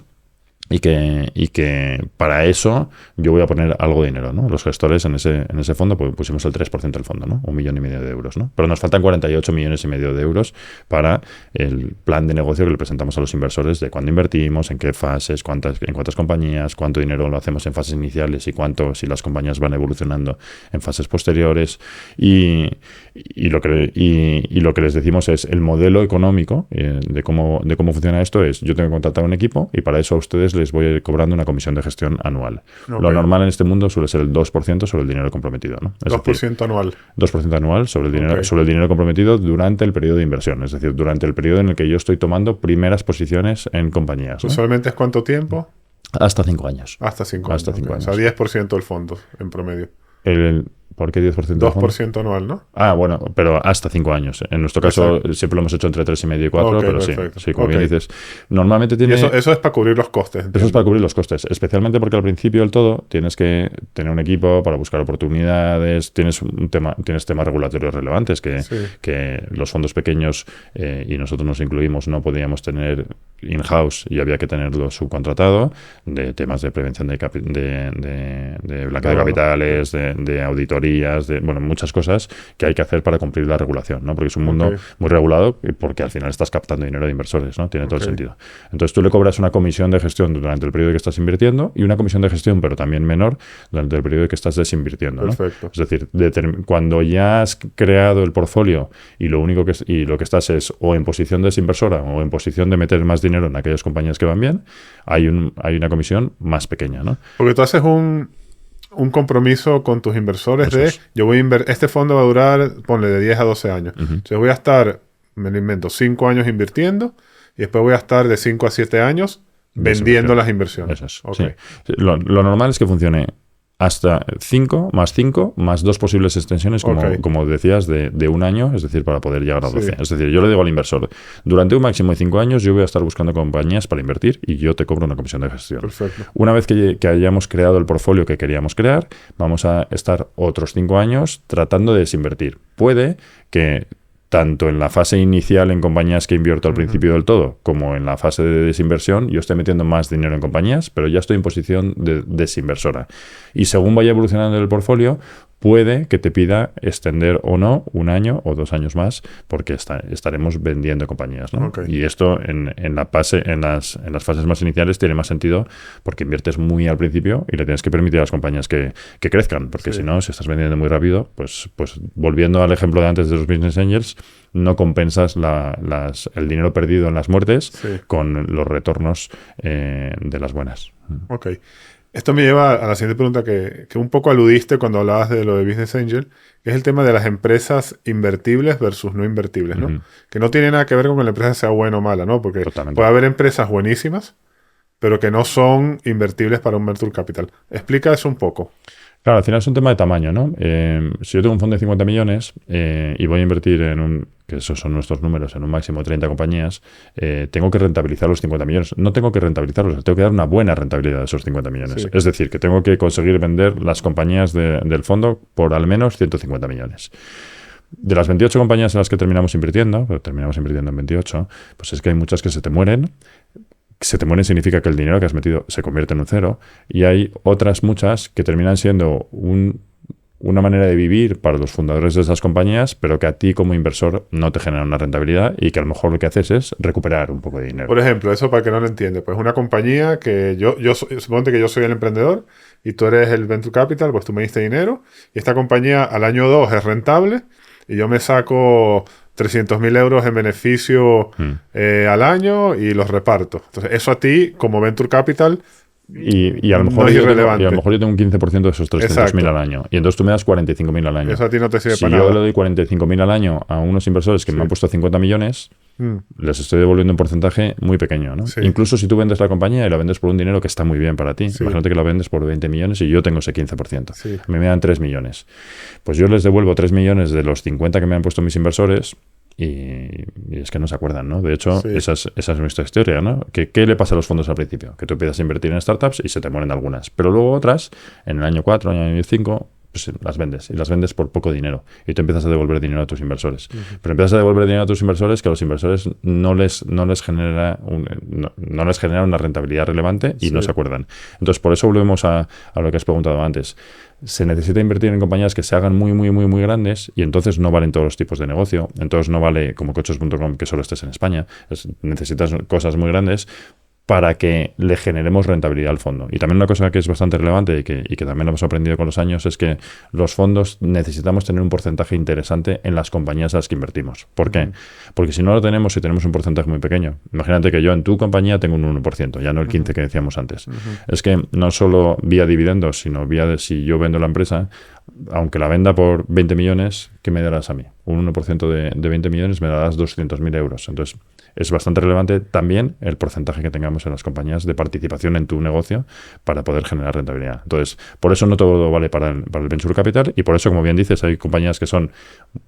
y que para eso yo voy a poner algo de dinero, ¿no? Los gestores en ese fondo pues pusimos el 3% del fondo, ¿no? 1,5 millones de euros, ¿no? Pero nos faltan 48,5 millones de euros para el plan de negocio que le presentamos a los inversores de cuándo invertimos, en qué fases, en cuántas compañías, cuánto dinero lo hacemos en fases iniciales y cuánto si las compañías van evolucionando en fases posteriores. Y lo que les decimos es el modelo económico de cómo funciona esto es, yo tengo que contratar un equipo y para eso a ustedes les voy a ir cobrando una comisión de gestión anual. Okay. Lo normal en este mundo suele ser el 2% sobre el dinero comprometido, ¿no? Es 2% decir, anual. 2% anual sobre el dinero comprometido durante el periodo de inversión, es decir, durante el periodo en el que yo estoy tomando primeras posiciones en compañías, ¿no? ¿Usualmente es cuánto tiempo? Hasta 5 años. Hasta 5 años. O sea, 10% del fondo en promedio. ¿Por qué 10%? 2% anual, ¿no? Bueno, pero hasta 5 años. En nuestro caso siempre lo hemos hecho entre 3,5 y 4, pero perfecto. Sí, como bien dices. Normalmente tiene... Y eso es para cubrir los costes. ¿Entiendes? Eso es para cubrir los costes, especialmente porque al principio del todo tienes que tener un equipo para buscar oportunidades, tienes temas regulatorios relevantes que los fondos pequeños, y nosotros nos incluimos, no podíamos tener in-house y había que tenerlo subcontratado, de temas de prevención de blanqueo de capitales, de auditoría, muchas cosas que hay que hacer para cumplir la regulación, ¿no? Porque es un mundo muy regulado porque al final estás captando dinero de inversores, ¿no? Tiene todo el sentido. Entonces tú le cobras una comisión de gestión durante el periodo que estás invirtiendo y una comisión de gestión, pero también menor, durante el periodo que estás desinvirtiendo, ¿no? Perfecto. Es decir, cuando ya has creado el portfolio y lo que estás es o en posición de desinversora o en posición de meter más dinero en aquellas compañías que van bien, hay una comisión más pequeña, ¿no? Porque tú haces un compromiso con tus inversores yo voy a este fondo va a durar, ponle, de 10 a 12 años. Entonces voy a estar, me lo invento, 5 años invirtiendo y después voy a estar de 5 a 7 años vendiendo las inversiones. Eso es. Okay. Sí. Lo normal es que funcione hasta 5 más 2 posibles extensiones, como decías, de 1 año, es decir, para poder llegar a 12. Sí. Es decir, yo le digo al inversor, durante un máximo de 5 años yo voy a estar buscando compañías para invertir y yo te cobro una comisión de gestión. Perfecto. Una vez que hayamos creado el portfolio que queríamos crear, vamos a estar otros 5 años tratando de desinvertir. Puede que tanto en la fase inicial en compañías que invierto al principio del todo, como en la fase de desinversión, yo estoy metiendo más dinero en compañías, pero ya estoy en posición de desinversora. Y según vaya evolucionando el portfolio, puede que te pida extender o no 1 año o 2 años más, porque estaremos vendiendo compañías, ¿no? Y esto en las fases más iniciales tiene más sentido porque inviertes muy al principio y le tienes que permitir a las compañías que crezcan, porque si no, si estás vendiendo muy rápido, pues volviendo al ejemplo de antes de los Business Angels, no compensas el dinero perdido en las muertes con los retornos de las buenas. Ok. Esto me lleva a la siguiente pregunta que un poco aludiste cuando hablabas de lo de Business Angel, que es el tema de las empresas invertibles versus no invertibles, ¿no? Que no tiene nada que ver con que la empresa sea buena o mala, ¿no? Porque puede haber empresas buenísimas, pero que no son invertibles para un venture capital. Explica eso un poco. Claro, al final es un tema de tamaño, ¿no? Si yo tengo un fondo de 50 millones y voy a invertir que esos son nuestros números, en un máximo de 30 compañías, tengo que rentabilizar los 50 millones. No tengo que rentabilizarlos, tengo que dar una buena rentabilidad de esos 50 millones. Sí. Es decir, que tengo que conseguir vender las compañías del fondo por al menos 150 millones. De las 28 compañías en las que terminamos invirtiendo en 28, pues es que hay muchas que se te mueren. Se te mueren significa que el dinero que has metido se convierte en un cero, y hay otras muchas que terminan siendo una manera de vivir para los fundadores de esas compañías, pero que a ti como inversor no te genera una rentabilidad y que a lo mejor lo que haces es recuperar un poco de dinero. Por ejemplo, eso para que no lo entiende, pues una compañía que suponte que yo soy el emprendedor y tú eres el venture capital, pues tú me diste dinero y esta compañía al año 2 es rentable y yo me saco 300.000 euros en beneficio al año y los reparto. Entonces, eso a ti, como Venture Capital, y a lo mejor no es irrelevante. Y a lo mejor yo tengo un 15% de esos 300.000 al año. Y entonces tú me das 45.000 al año. Eso a ti no te sirve si para nada. Si yo le doy 45.000 al año a unos inversores que me han puesto 50 millones, Les estoy devolviendo un porcentaje muy pequeño, ¿no? Sí. Incluso si tú vendes la compañía y la vendes por un dinero que está muy bien para ti. Sí. Imagínate que la vendes por 20 millones y yo tengo ese 15%. Sí. A mí me dan 3 millones. Pues yo les devuelvo 3 millones de los 50 que me han puesto mis inversores y es que no se acuerdan, ¿no? De hecho, Sí. esa es nuestra historia, ¿no? ¿Qué le pasa a los fondos al principio? Que tú empiezas a invertir en startups y se te mueren algunas. Pero luego otras, en el año 4, año 5... pues las vendes, y las vendes por poco dinero, y tú empiezas a devolver dinero a tus inversores. Pero empiezas a devolver dinero a tus inversores que a los inversores no les genera una rentabilidad relevante y no se acuerdan. Entonces, por eso volvemos a lo que has preguntado antes. Se necesita invertir en compañías que se hagan muy, muy, muy, muy grandes, y entonces no valen todos los tipos de negocio. Entonces no vale como Coches.com que solo estés en España. Necesitas cosas muy grandes para que le generemos rentabilidad al fondo. Y también una cosa que es bastante relevante y que también lo hemos aprendido con los años es que los fondos necesitamos tener un porcentaje interesante en las compañías a las que invertimos. ¿Por qué? Porque si no lo tenemos, si tenemos un porcentaje muy pequeño, imagínate que yo en tu compañía tengo un 1%, ya no el 15% que decíamos antes. Es que no solo vía dividendos, sino si yo vendo la empresa, aunque la venda por 20 millones, ¿qué me darás a mí? Un 1% de 20 millones me darás 200.000 euros. Entonces, es bastante relevante también el porcentaje que tengamos en las compañías de participación en tu negocio para poder generar rentabilidad. Entonces, por eso no todo vale para el Venture Capital, y por eso, como bien dices, hay compañías que son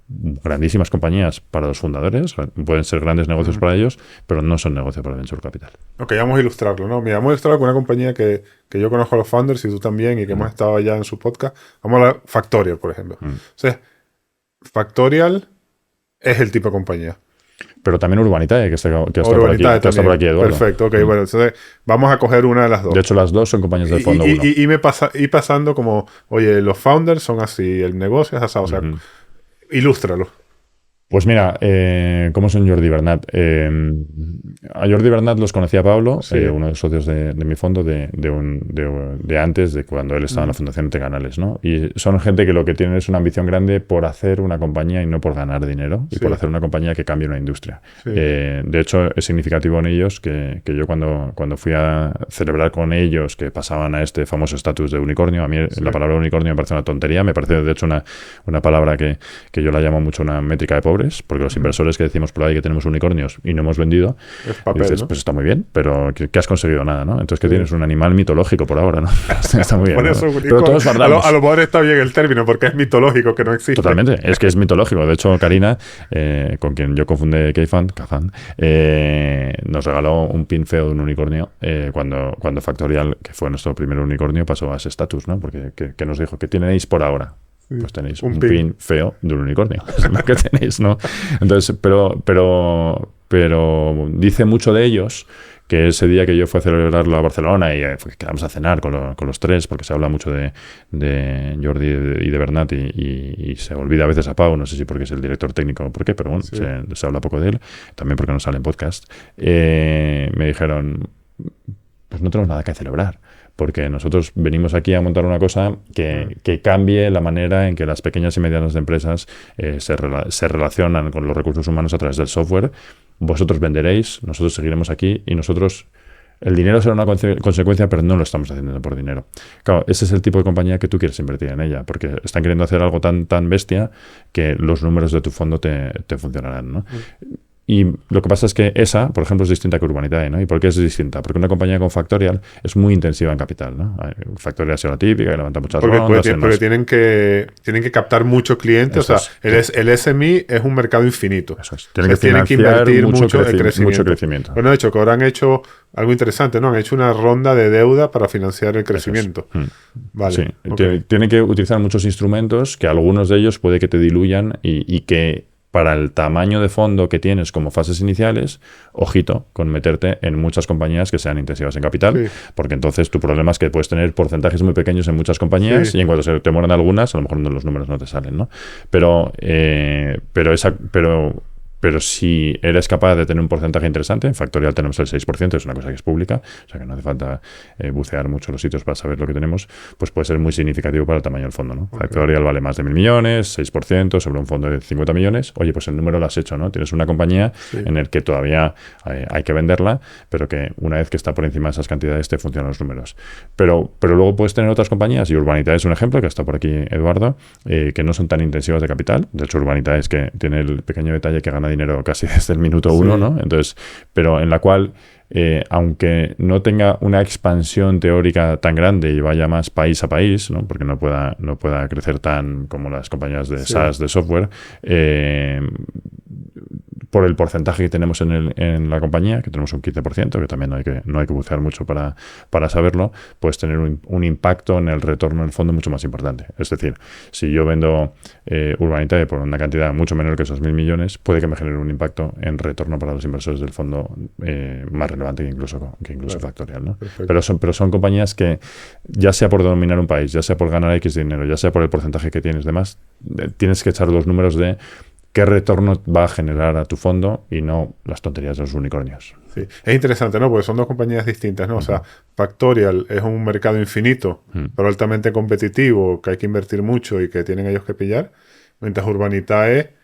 grandísimas compañías para los fundadores, pueden ser grandes negocios para ellos, pero no son negocio para el Venture Capital. Ok, vamos a ilustrarlo, ¿no? Mira, vamos a ilustrarlo con una compañía que yo conozco a los founders y tú también, y que hemos estado allá en su podcast. Vamos a hablar Factorial, por ejemplo. Entonces, Factorial es el tipo de compañía. Pero también Urbanitae, que está por aquí, Urbanitae por aquí, Eduardo. Perfecto, ok, bueno, entonces vamos a coger una de las dos. De hecho, las dos son compañías del fondo 1. Y pasando como, oye, los founders son así, el negocio es así, o sea, ilústralo. Pues mira, ¿cómo son Jordi Bernat? A Jordi Bernat los conocía Pablo, Sí. Uno de los socios de mi fondo de antes, de cuando él estaba en la Fundación Canales, ¿no? Y son gente que lo que tienen es una ambición grande por hacer una compañía y no por ganar dinero, y por hacer una compañía que cambie una industria. Sí. De hecho, es significativo en ellos que yo cuando fui a celebrar con ellos que pasaban a este famoso estatus de unicornio, a mí la palabra unicornio me parece una tontería, me parece de hecho una palabra que yo la llamo mucho una métrica de pobre, porque los inversores que decimos por ahí que tenemos unicornios y no hemos vendido, Es papel, dices, ¿no? pues está muy bien, pero ¿qué has conseguido? Nada, ¿no? Entonces, ¿qué tienes? Un animal mitológico por ahora, ¿no? Está muy bien. Por ¿no? eso, Pero todos guardamos. a lo mejor está bien el término, porque es mitológico, que no existe. Totalmente, es que es mitológico. De hecho, Karina, con quien yo confundí Kafan, nos regaló un pin feo de un unicornio cuando Factorial, que fue nuestro primer unicornio, pasó a ese estatus, ¿no? Porque que nos dijo, ¿qué tenéis por ahora? Pues tenéis un pin feo de un unicornio. Es lo que tenéis, ¿no? Entonces, pero dice mucho de ellos que ese día que yo fui a celebrarlo a Barcelona y quedamos a cenar con los tres, porque se habla mucho de Jordi y de Bernat y se olvida a veces a Pau, no sé si porque es el director técnico o por qué, pero bueno, se habla poco de él, también porque no sale en podcast. Me dijeron, pues no tenemos nada que celebrar, porque nosotros venimos aquí a montar una cosa que cambie la manera en que las pequeñas y medianas empresas se relacionan con los recursos humanos a través del software. Vosotros venderéis, nosotros seguiremos aquí y nosotros... El dinero será una consecuencia, pero no lo estamos haciendo por dinero. Claro, ese es el tipo de compañía que tú quieres invertir en ella, porque están queriendo hacer algo tan bestia que los números de tu fondo te funcionarán, ¿no? Y lo que pasa es que esa, por ejemplo, es distinta que Urbanitae, ¿no? ¿Y por qué es distinta? Porque una compañía con Factorial es muy intensiva en capital, ¿no? Factorial ha sido la típica, que levanta muchas rondas. Porque tienen que captar muchos clientes. Eso, o sea, el SMI es un mercado infinito. Eso es. Tienen que invertir mucho crecimiento. Bueno, de hecho, que ahora han hecho algo interesante, ¿no? Han hecho una ronda de deuda para financiar el crecimiento. Vale. Sí, okay. Tienen que utilizar muchos instrumentos que algunos de ellos puede que te diluyan y que para el tamaño de fondo que tienes como fases iniciales, ojito con meterte en muchas compañías que sean intensivas en capital, porque entonces tu problema es que puedes tener porcentajes muy pequeños en muchas compañías y en cuanto se te mueran algunas, a lo mejor los números no te salen, ¿no? Pero si eres capaz de tener un porcentaje interesante, en Factorial tenemos el 6%, es una cosa que es pública, o sea que no hace falta bucear mucho los sitios para saber lo que tenemos, pues puede ser muy significativo para el tamaño del fondo, ¿no? Okay. Factorial vale más de 1.000 millones, 6% sobre un fondo de 50 millones. Oye, pues el número lo has hecho, ¿no? Tienes una compañía en el que todavía hay que venderla, pero que una vez que está por encima de esas cantidades te funcionan los números. Pero luego puedes tener otras compañías, y Urbanitae es un ejemplo, que está por aquí Eduardo, que no son tan intensivas de capital. De hecho, Urbanitae es que tiene el pequeño detalle que gana gana dinero casi desde el minuto uno, Sí. ¿no? Entonces, pero en la cual, aunque no tenga una expansión teórica tan grande y vaya más país a país, ¿no? Porque no pueda crecer tan como las compañías de Sí. SaaS, de software, por el porcentaje que tenemos en la compañía, que tenemos un 15%, que también no hay que bucear mucho para saberlo, puedes tener un impacto en el retorno del fondo mucho más importante. Es decir, si yo vendo Urbanitae por una cantidad mucho menor que esos 1.000 millones, puede que me genere un impacto en retorno para los inversores del fondo más relevante que incluso Claro. Factorial, ¿no? Perfecto. Pero son compañías que, ya sea por dominar un país, ya sea por ganar X dinero, ya sea por el porcentaje que tienes demás, tienes que echar los números de qué retorno va a generar a tu fondo y no las tonterías de los unicornios. Sí. Es interesante, ¿no? Porque son dos compañías distintas, ¿no? O sea, Factorial es un mercado infinito, pero altamente competitivo, que hay que invertir mucho y que tienen ellos que pillar. Mientras Urbanitae,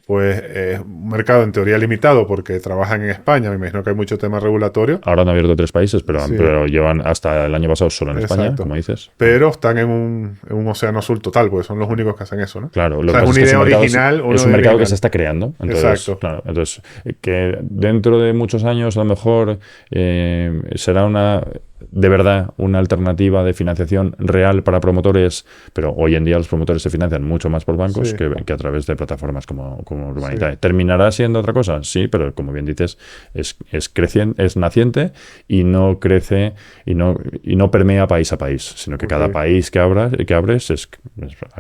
pues es un mercado en teoría limitado porque trabajan en España. Me imagino que hay mucho tema regulatorio, Ahora han abierto 3 países, pero Sí. llevan hasta el año pasado solo en España, Exacto. como dices. pero están en un océano azul total, porque son los únicos que hacen eso, ¿no? Claro, O lo sea, que es pasa una es que idea ese mercado original. es un mercado que se está creando. Entonces, Exacto. claro, entonces, que dentro de muchos años a lo mejor será de verdad una alternativa de financiación real para promotores, pero hoy en día los promotores se financian mucho más por bancos Sí. que a través de plataformas como Urbanitae. Sí. ¿Terminará siendo otra cosa? Sí, pero como bien dices, es creciente, es naciente y no crece y no permea país a país, sino que cada país que abres es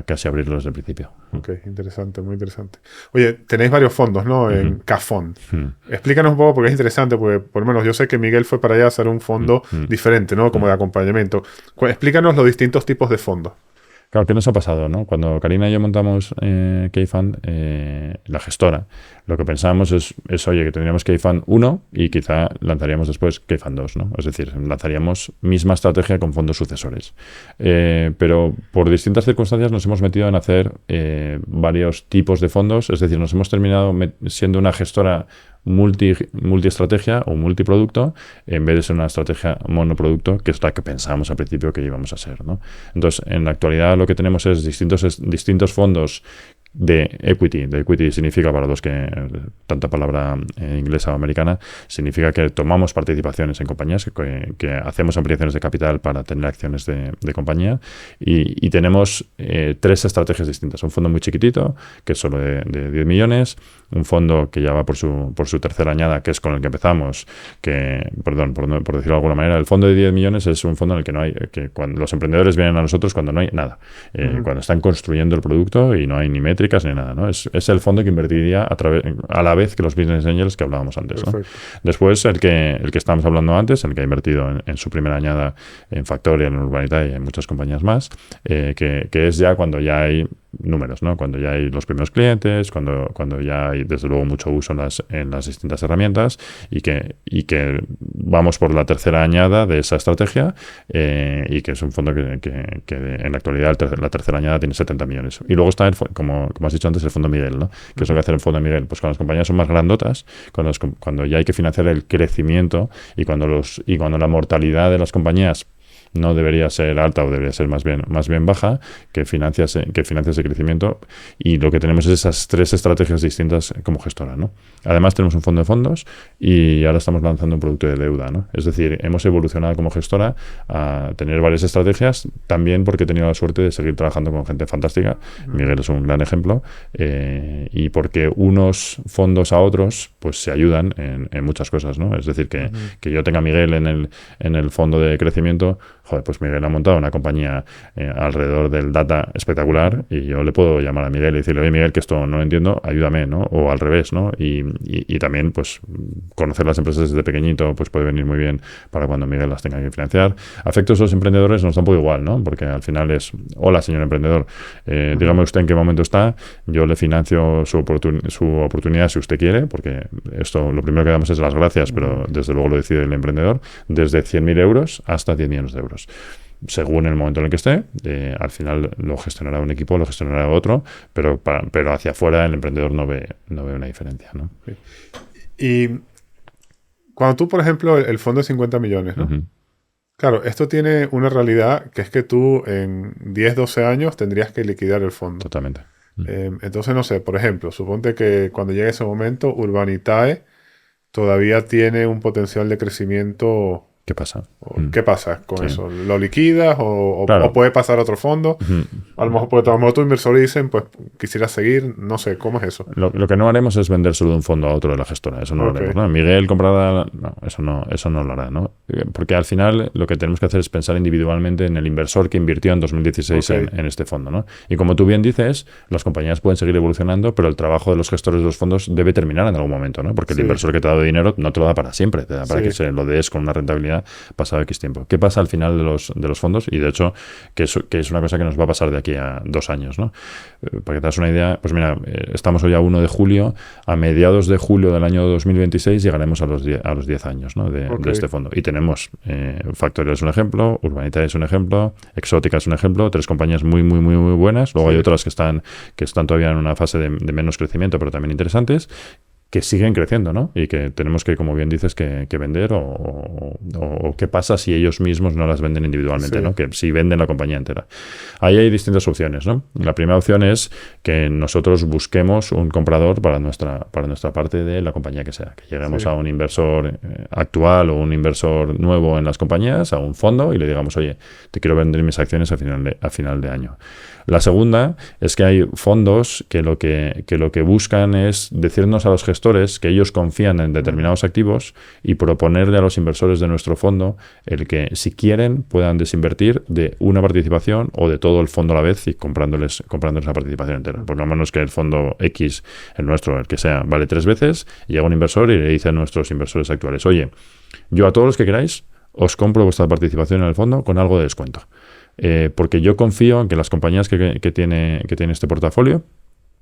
casi abrirlo desde el principio. Ok, interesante, muy interesante. Oye, tenéis varios fondos, ¿no? En CAFON. Explícanos un poco porque es interesante, porque por lo menos yo sé que Miguel fue para allá a hacer un fondo diferente, ¿no? Como de acompañamiento. Explícanos los distintos tipos de fondos. Claro, ¿qué nos ha pasado, no? Cuando Karina y yo montamos Kfund, la gestora, lo que pensábamos es oye, que tendríamos Kfund 1 y quizá lanzaríamos después Kfund 2, ¿no? Es decir, lanzaríamos misma estrategia con fondos sucesores. Pero por distintas circunstancias nos hemos metido en hacer varios tipos de fondos, es decir, nos hemos terminado siendo una gestora multiestrategia o multiproducto en vez de ser una estrategia monoproducto, que es la que pensábamos al principio que íbamos a ser, ¿no? Entonces, en la actualidad lo que tenemos es distintos fondos de equity. De equity significa, para los que tanta palabra inglesa o americana, significa que tomamos participaciones en compañías, que hacemos ampliaciones de capital para tener acciones de compañía y tenemos 3 estrategias distintas. Un fondo muy chiquitito, que es solo de 10 millones, un fondo que ya va por su tercera añada, que es con el que empezamos, por decirlo de alguna manera, el fondo de 10 millones es un fondo en el que no hay, que cuando los emprendedores vienen a nosotros cuando no hay nada, cuando están construyendo el producto y no hay ni métricas ni nada, ¿no? Es el fondo que invertiría a la vez que los business angels que hablábamos antes, ¿no? Después el que estábamos hablando antes, el que ha invertido en su primera añada en Factorial, en Urbanitae y en muchas compañías más, que es ya cuando ya hay números, ¿no? Cuando ya hay los primeros clientes, cuando ya hay desde luego mucho uso en las distintas herramientas y que vamos por la tercera añada de esa estrategia y que es un fondo que en la actualidad la tercera añada tiene 70 millones. Y luego está, como has dicho antes, el fondo Miguel, ¿no? Que es lo que hace el fondo Miguel. Pues cuando las compañías son más grandotas, cuando ya hay que financiar el crecimiento y cuando la mortalidad de las compañías no debería ser alta o debería ser más bien baja, que financia ese crecimiento, y lo que tenemos es esas 3 estrategias distintas como gestora, ¿no? Además tenemos un fondo de fondos y ahora estamos lanzando un producto de deuda, ¿no? Es decir, hemos evolucionado como gestora a tener varias estrategias, también porque he tenido la suerte de seguir trabajando con gente fantástica. Miguel es un gran ejemplo, y porque unos fondos a otros pues se ayudan en muchas cosas, ¿no? Es decir, que yo tenga a Miguel en el fondo de crecimiento, joder, pues Miguel ha montado una compañía alrededor del data espectacular y yo le puedo llamar a Miguel y decirle, oye Miguel, que esto no lo entiendo, ayúdame, ¿no? O al revés, ¿no? Y también, pues, conocer las empresas desde pequeñito pues puede venir muy bien para cuando Miguel las tenga que financiar. A efectos de los emprendedores nos da un poco igual, ¿no? Porque al final es, hola señor emprendedor, dígame usted en qué momento está, yo le financio su oportunidad si usted quiere, porque esto lo primero que damos es las gracias, pero desde luego lo decide el emprendedor, desde 100.000 euros hasta 10 millones de euros. Según el momento en el que esté, al final lo gestionará un equipo, lo gestionará otro, pero hacia afuera el emprendedor no ve una diferencia, ¿no? Y cuando tú, por ejemplo, el fondo de 50 millones, ¿no? Claro, esto tiene una realidad que es que tú en 10, 12 años tendrías que liquidar el fondo. Totalmente. Entonces, no sé, por ejemplo, suponte que cuando llegue ese momento, Urbanitae todavía tiene un potencial de crecimiento. ¿Qué pasa? ¿Qué pasa con Sí. eso? ¿Lo liquidas o Claro. puede pasar a otro fondo? A lo mejor tu inversor dicen, pues quisiera seguir, no sé, ¿cómo es eso? Lo que no haremos es vendérselo de un fondo a otro de la gestora, eso no lo haremos, ¿no? Miguel comprará, no, eso no lo hará, ¿no? Porque al final lo que tenemos que hacer es pensar individualmente en el inversor que invirtió en 2016 en este fondo, ¿no? Y como tú bien dices, las compañías pueden seguir evolucionando, pero el trabajo de los gestores de los fondos debe terminar en algún momento, ¿no? Porque el inversor que te ha dado dinero no te lo da para siempre, te da para que se lo des con una rentabilidad pasado X tiempo. ¿Qué pasa al final de los fondos? Y de hecho, que es una cosa que nos va a pasar de aquí a 2 años, ¿no? Para que te das una idea, pues mira, estamos hoy a 1 de julio, a mediados de julio del año 2026 llegaremos a los 10 años, ¿no? de este fondo. Y tenemos Factorial es un ejemplo, Urbanitae es un ejemplo, Exótica es un ejemplo, 3 compañías muy buenas. Luego hay otras que están todavía en una fase de menos crecimiento, pero también interesantes, que siguen creciendo, ¿no? Y que tenemos que, como bien dices, que vender o qué pasa si ellos mismos no las venden individualmente, ¿no? Que si venden la compañía entera. Ahí hay distintas opciones, ¿no? La primera opción es que nosotros busquemos un comprador para nuestra parte de la compañía que sea. Que lleguemos a un inversor actual o un inversor nuevo en las compañías, a un fondo, y le digamos, oye, te quiero vender mis acciones a final de año. La segunda es que hay fondos que lo que buscan es decirnos a los gestores que ellos confían en determinados activos y proponerle a los inversores de nuestro fondo el que, si quieren, puedan desinvertir de una participación o de todo el fondo a la vez y comprándoles la participación entera. Por lo menos que el fondo X, el nuestro, el que sea, vale 3 veces, y llega un inversor y le dice a nuestros inversores actuales, oye, yo a todos los que queráis os compro vuestra participación en el fondo con algo de descuento. Porque yo confío en que las compañías que tiene este portafolio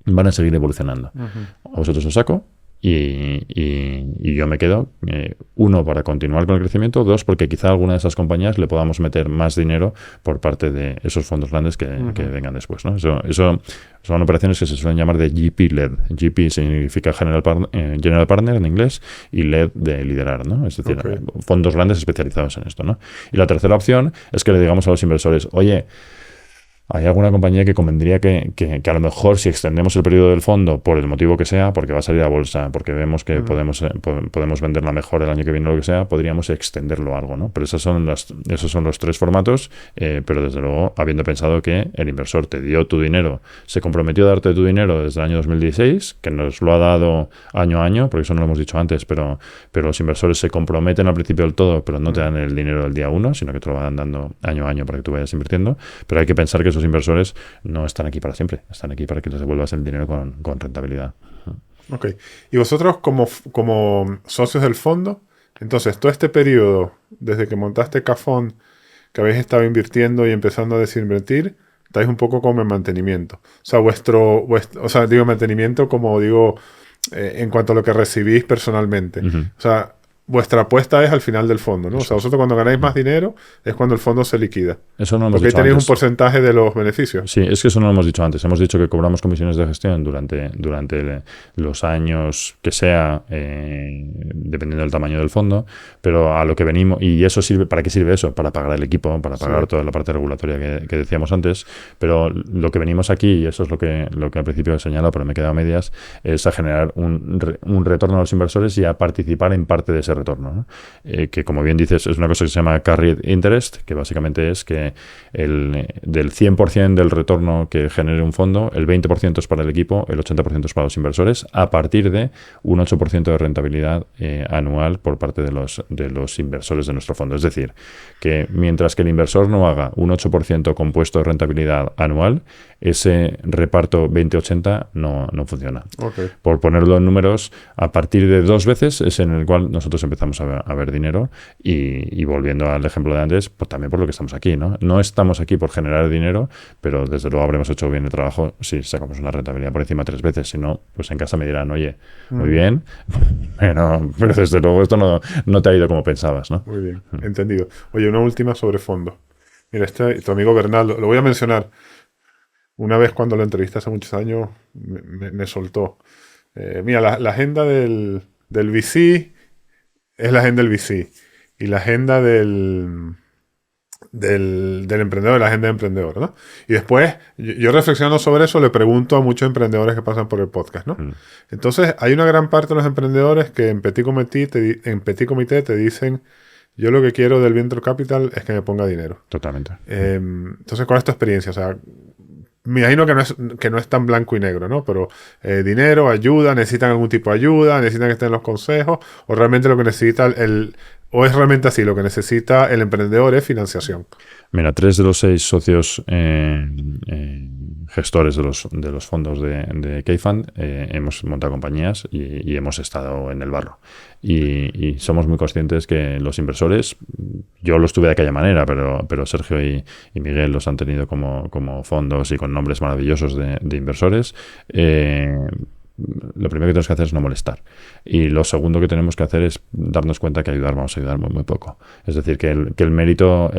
van a seguir evolucionando. A vosotros os saco y yo me quedo, 1, para continuar con el crecimiento, 2, porque quizá alguna de esas compañías le podamos meter más dinero por parte de esos fondos grandes que vengan después, ¿no? Eso son operaciones que se suelen llamar de GP-led. GP significa General Partner en inglés y led de liderar, ¿no? Es decir, fondos grandes especializados en esto, ¿no? Y la tercera opción es que le digamos a los inversores, oye, ¿hay alguna compañía que convendría que a lo mejor, si extendemos el periodo del fondo por el motivo que sea, porque va a salir a bolsa, porque vemos que podemos venderla mejor el año que viene o lo que sea, podríamos extenderlo algo, ¿no? Pero esos son los 3 formatos, pero desde luego habiendo pensado que el inversor te dio tu dinero, se comprometió a darte tu dinero desde el año 2016, que nos lo ha dado año a año, porque eso no lo hemos dicho antes, pero los inversores se comprometen al principio del todo, pero no te dan el dinero del día 1, sino que te lo van dando año a año para que tú vayas invirtiendo. Pero hay que pensar que esos inversores no están aquí para siempre, están aquí para que les devuelvas el dinero con rentabilidad. Ok. Y vosotros como socios del fondo, entonces todo este periodo, desde que montaste Cafón, que habéis estado invirtiendo y empezando a desinvertir, estáis un poco como en mantenimiento. O sea, digo mantenimiento como digo en cuanto a lo que recibís personalmente. O sea, vuestra apuesta es al final del fondo, ¿no? O sea, vosotros cuando ganáis más dinero es cuando el fondo se liquida. Eso no lo hemos Porque ahí dicho tenéis antes. Un porcentaje de los beneficios. Sí, es que eso no lo hemos dicho antes. Hemos dicho que cobramos comisiones de gestión durante los años que sea, dependiendo del tamaño del fondo, pero a lo que venimos, y eso sirve, ¿para qué sirve eso? Para pagar el equipo, para pagar toda la parte regulatoria que decíamos antes, pero lo que venimos aquí, y eso es lo que al principio he señalado, pero me he quedado a medias, es a generar un retorno a los inversores y a participar en parte de ese retorno, ¿no? Que, como bien dices, es una cosa que se llama carried interest, que básicamente es que del 100% del retorno que genere un fondo, el 20% es para el equipo, el 80% es para los inversores, a partir de un 8% de rentabilidad anual por parte de los inversores de nuestro fondo. Es decir, que mientras que el inversor no haga un 8% compuesto de rentabilidad anual, ese reparto 20-80 no funciona. Por ponerlo en números, a partir de 2 veces es en el cual nosotros empezamos a ver dinero y volviendo al ejemplo de antes, pues también por lo que estamos aquí, ¿no? No estamos aquí por generar dinero, pero desde luego habremos hecho bien el trabajo si sacamos una rentabilidad por encima 3 veces. Si no, pues en casa me dirán, oye, muy bien, pero desde luego esto no te ha ido como pensabas, ¿no? Muy bien, entendido. Oye, una última sobre fondo. Mira, tu amigo Bernardo, lo voy a mencionar. Una vez cuando lo entrevisté hace muchos años, me soltó. Mira, la agenda del VC es la agenda del VC. Y la agenda del del emprendedor, de la agenda de emprendedor, ¿no? Y después, yo reflexionando sobre eso, le pregunto a muchos emprendedores que pasan por el podcast, ¿no? Entonces, hay una gran parte de los emprendedores que en Petit Comité te dicen, yo lo que quiero del Venture Capital es que me ponga dinero. Totalmente. Entonces, ¿cuál es tu experiencia? O sea, me imagino que no es tan blanco y negro, ¿no? Pero dinero, ayuda, necesitan algún tipo de ayuda, necesitan que estén los consejos, o realmente lo que necesita o es realmente así, lo que necesita el emprendedor es financiación. Mira, 3 de los 6 socios gestores de los fondos de K-Fund hemos montado compañías y hemos estado en el barro. Y somos muy conscientes que los inversores, yo los tuve de aquella manera, pero Sergio y Miguel los han tenido como fondos y con nombres maravillosos de inversores. Lo primero que tenemos que hacer es no molestar. Y lo segundo que tenemos que hacer es darnos cuenta que vamos a ayudar muy, muy poco. Es decir, que el mérito,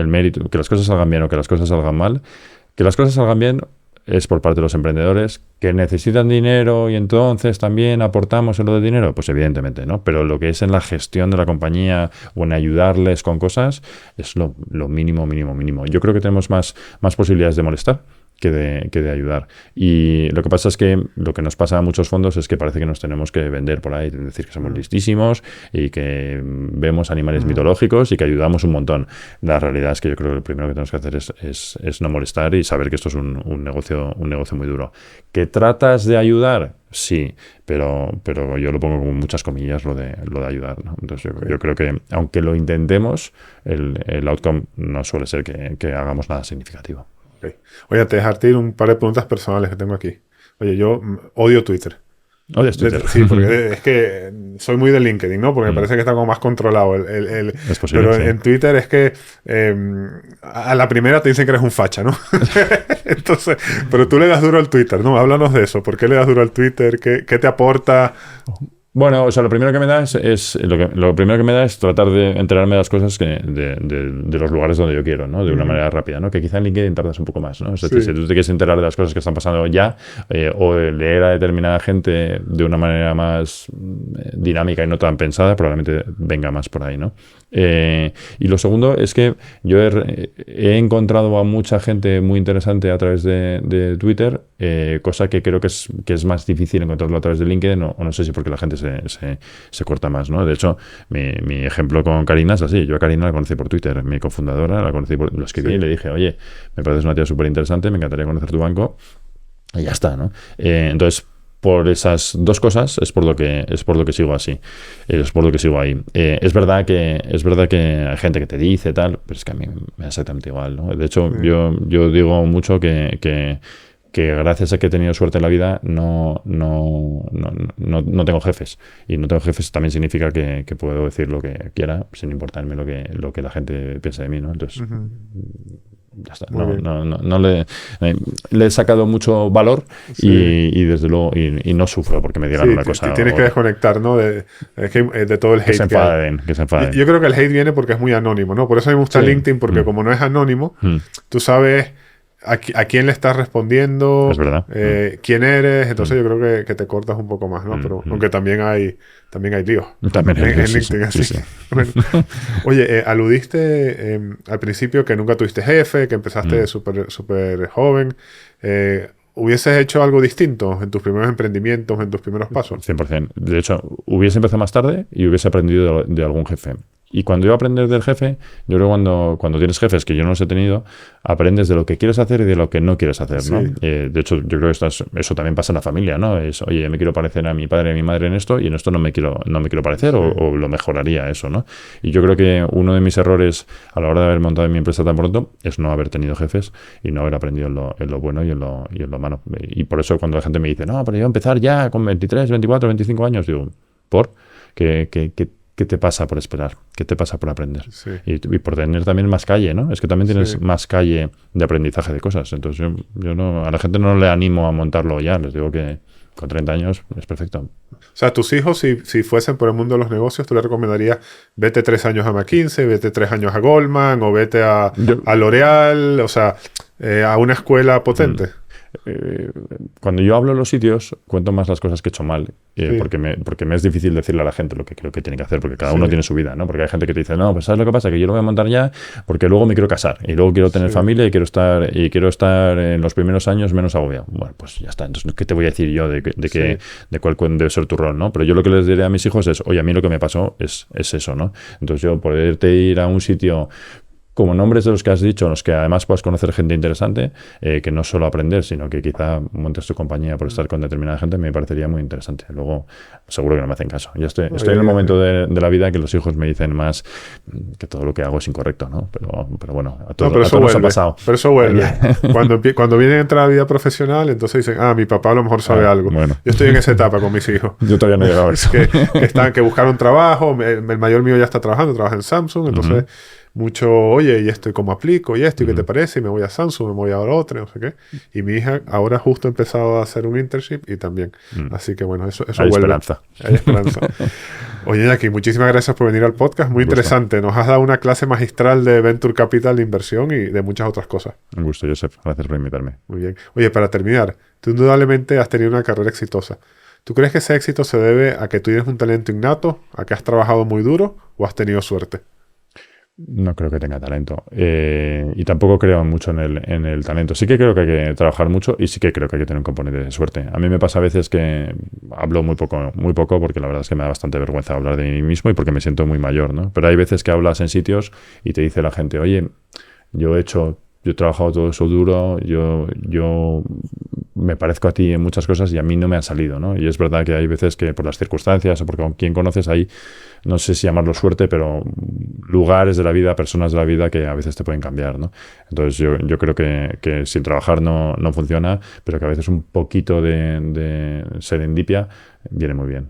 que las cosas salgan bien o que las cosas salgan mal, que las cosas salgan bien es por parte de los emprendedores que necesitan dinero y entonces también aportamos en lo de dinero. Pues evidentemente, ¿no? Pero lo que es en la gestión de la compañía o en ayudarles con cosas es lo mínimo, mínimo, mínimo. Yo creo que tenemos más posibilidades de molestar que de ayudar. Y lo que pasa es que lo que nos pasa a muchos fondos es que parece que nos tenemos que vender por ahí, decir que somos listísimos y que vemos animales mitológicos y que ayudamos un montón. La realidad es que yo creo que lo primero que tenemos que hacer es no molestar y saber que esto es un negocio muy duro. ¿Que tratas de ayudar? Sí, pero yo lo pongo con muchas comillas lo de ayudar, ¿no? Entonces yo creo que aunque lo intentemos, el outcome no suele ser que hagamos nada significativo. Okay. Oye, te dejarte ir un par de preguntas personales que tengo aquí. Oye, yo odio Twitter. ¿Odias Twitter? Sí, porque es que soy muy de LinkedIn, ¿no? Porque me parece que está como más controlado. Es posible, pero sí. en Twitter es que a la primera te dicen que eres un facha, ¿no? Entonces, pero tú le das duro al Twitter, ¿no? Háblanos de eso. ¿Por qué le das duro al Twitter? ¿Qué te aporta? Bueno, o sea, lo primero que me da lo primero que me da es tratar de enterarme de las cosas de los lugares donde yo quiero, ¿no? De una manera rápida, ¿no? Que quizá en LinkedIn tardas un poco más, ¿no? O sea, si tú te quieres enterar de las cosas que están pasando ya, o leer a determinada gente de una manera más dinámica y no tan pensada, probablemente venga más por ahí, ¿no? Y lo segundo es que yo he encontrado a mucha gente muy interesante a través de Twitter, cosa que creo que es más difícil encontrarlo a través de LinkedIn, o no sé si porque la gente se corta más, ¿no? De hecho, mi ejemplo con Karina es así. Yo a Karina la conocí por Twitter, mi cofundadora, lo escribí y le dije, oye, me pareces una tía súper interesante, me encantaría conocer tu banco, y ya está, ¿no? Entonces, por esas dos cosas es por lo que sigo así, es por lo que sigo ahí. Es verdad que hay gente que te dice tal, pero es que a mí me da exactamente igual, ¿no? De hecho, yo digo mucho que gracias a que he tenido suerte en la vida no tengo jefes. Y no tengo jefes también significa que puedo decir lo que quiera sin importarme lo que la gente piensa de mí, ¿no? Entonces, ya está. No le he sacado mucho valor y desde luego y no sufro porque me digan una cosa. Tienes que desconectar, ¿no? De todo el hate. Que se enfaden. Yo creo que el hate viene porque es muy anónimo, ¿no? Por eso me gusta LinkedIn, porque como no es anónimo, tú sabes a quién le estás respondiendo, es verdad. Quién eres, entonces yo creo que te cortas un poco más, ¿no? Pero aunque también hay líos. También hay líos, en LinkedIn, sí, así. sí. Bueno. Oye, aludiste al principio que nunca tuviste jefe, que empezaste súper joven. ¿Hubieses hecho algo distinto en tus primeros emprendimientos, en tus primeros pasos? 100%. De hecho, hubiese empezado más tarde y hubiese aprendido de algún jefe. Y cuando yo aprender del jefe, yo creo que cuando tienes jefes, que yo no los he tenido, aprendes de lo que quieres hacer y de lo que no quieres hacer, ¿no? De hecho, yo creo que eso también pasa en la familia, ¿no? Es, oye, me quiero parecer a mi padre y a mi madre en esto y en esto no me quiero parecer o lo mejoraría eso, ¿no? Y yo creo que uno de mis errores a la hora de haber montado mi empresa tan pronto es no haber tenido jefes y no haber aprendido en lo bueno y en lo malo. Y por eso cuando la gente me dice, no, pero yo empezar ya con 23, 24, 25 años, digo, ¿por? ¿Qué te pasa por esperar? ¿Qué te pasa por aprender? Sí. Y por tener también más calle, ¿no? Es que también tienes más calle de aprendizaje de cosas. Entonces yo no, a la gente no le animo a montarlo ya. Les digo que con 30 años es perfecto. O sea, tus hijos, si fuesen por el mundo de los negocios, ¿tú le recomendarías vete 3 años a McKinsey, vete 3 años a Goldman o vete a L'Oréal, o sea, a una escuela potente? cuando yo hablo en los sitios, cuento más las cosas que he hecho mal, Sí. porque me es difícil decirle a la gente lo que creo que tiene que hacer, porque cada uno Sí. tiene su vida, ¿no? Porque hay gente que te dice, no, pues ¿sabes lo que pasa? Que yo lo voy a montar ya porque luego me quiero casar y luego quiero tener Sí. familia y quiero estar en los primeros años menos agobiado. Bueno, pues ya está. Entonces, ¿qué te voy a decir yo de cuál debe ser tu rol, ¿no? Pero yo lo que les diré a mis hijos es, oye, a mí lo que me pasó es eso, ¿no? Entonces yo poderte ir a un sitio como nombres de los que has dicho, en los que además puedas conocer gente interesante, que no solo aprender, sino que quizá montes tu compañía por estar con determinada gente, me parecería muy interesante. Luego, seguro que no me hacen caso. Yo estoy en el momento de la vida que los hijos me dicen más que todo lo que hago es incorrecto, ¿no? Pero bueno, a todos nos ha pasado. Pero eso vuelve. Cuando vienen a entrar a la vida profesional, entonces dicen, mi papá a lo mejor sabe algo. Bueno. Yo estoy en esa etapa con mis hijos. Yo todavía no he llegado a eso. que buscaron trabajo. El mayor mío ya está trabajando, trabaja en Samsung, entonces... Mucho, oye, ¿y esto cómo aplico? ¿Y esto? ¿Y qué te parece? Y me voy a Samsung, me voy a otra, no sé qué. Y mi hija ahora justo ha empezado a hacer un internship y también. Así que bueno, eso Hay vuelve. Esperanza. Hay esperanza. Oye, Jackie, muchísimas gracias por venir al podcast. Muy interesante. Nos has dado una clase magistral de Venture Capital, de inversión y de muchas otras cosas. Un gusto, Josep. Gracias por invitarme. Muy bien. Oye, para terminar, tú indudablemente has tenido una carrera exitosa. ¿Tú crees que ese éxito se debe a que tú tienes un talento innato, a que has trabajado muy duro o has tenido suerte? No creo que tenga talento. Y tampoco creo mucho en el talento. Sí que creo que hay que trabajar mucho y sí que creo que hay que tener un componente de suerte. A mí me pasa a veces que hablo muy poco, porque la verdad es que me da bastante vergüenza hablar de mí mismo y porque me siento muy mayor, ¿no? Pero hay veces que hablas en sitios y te dice la gente, oye, yo he trabajado todo eso duro, yo me parezco a ti en muchas cosas y a mí no me ha salido, ¿no? Y es verdad que hay veces que por las circunstancias o porque con quien conoces ahí, no sé si llamarlo suerte, pero lugares de la vida, personas de la vida que a veces te pueden cambiar, ¿no? Entonces yo creo que sin trabajar no funciona, pero que a veces un poquito de serendipia viene muy bien.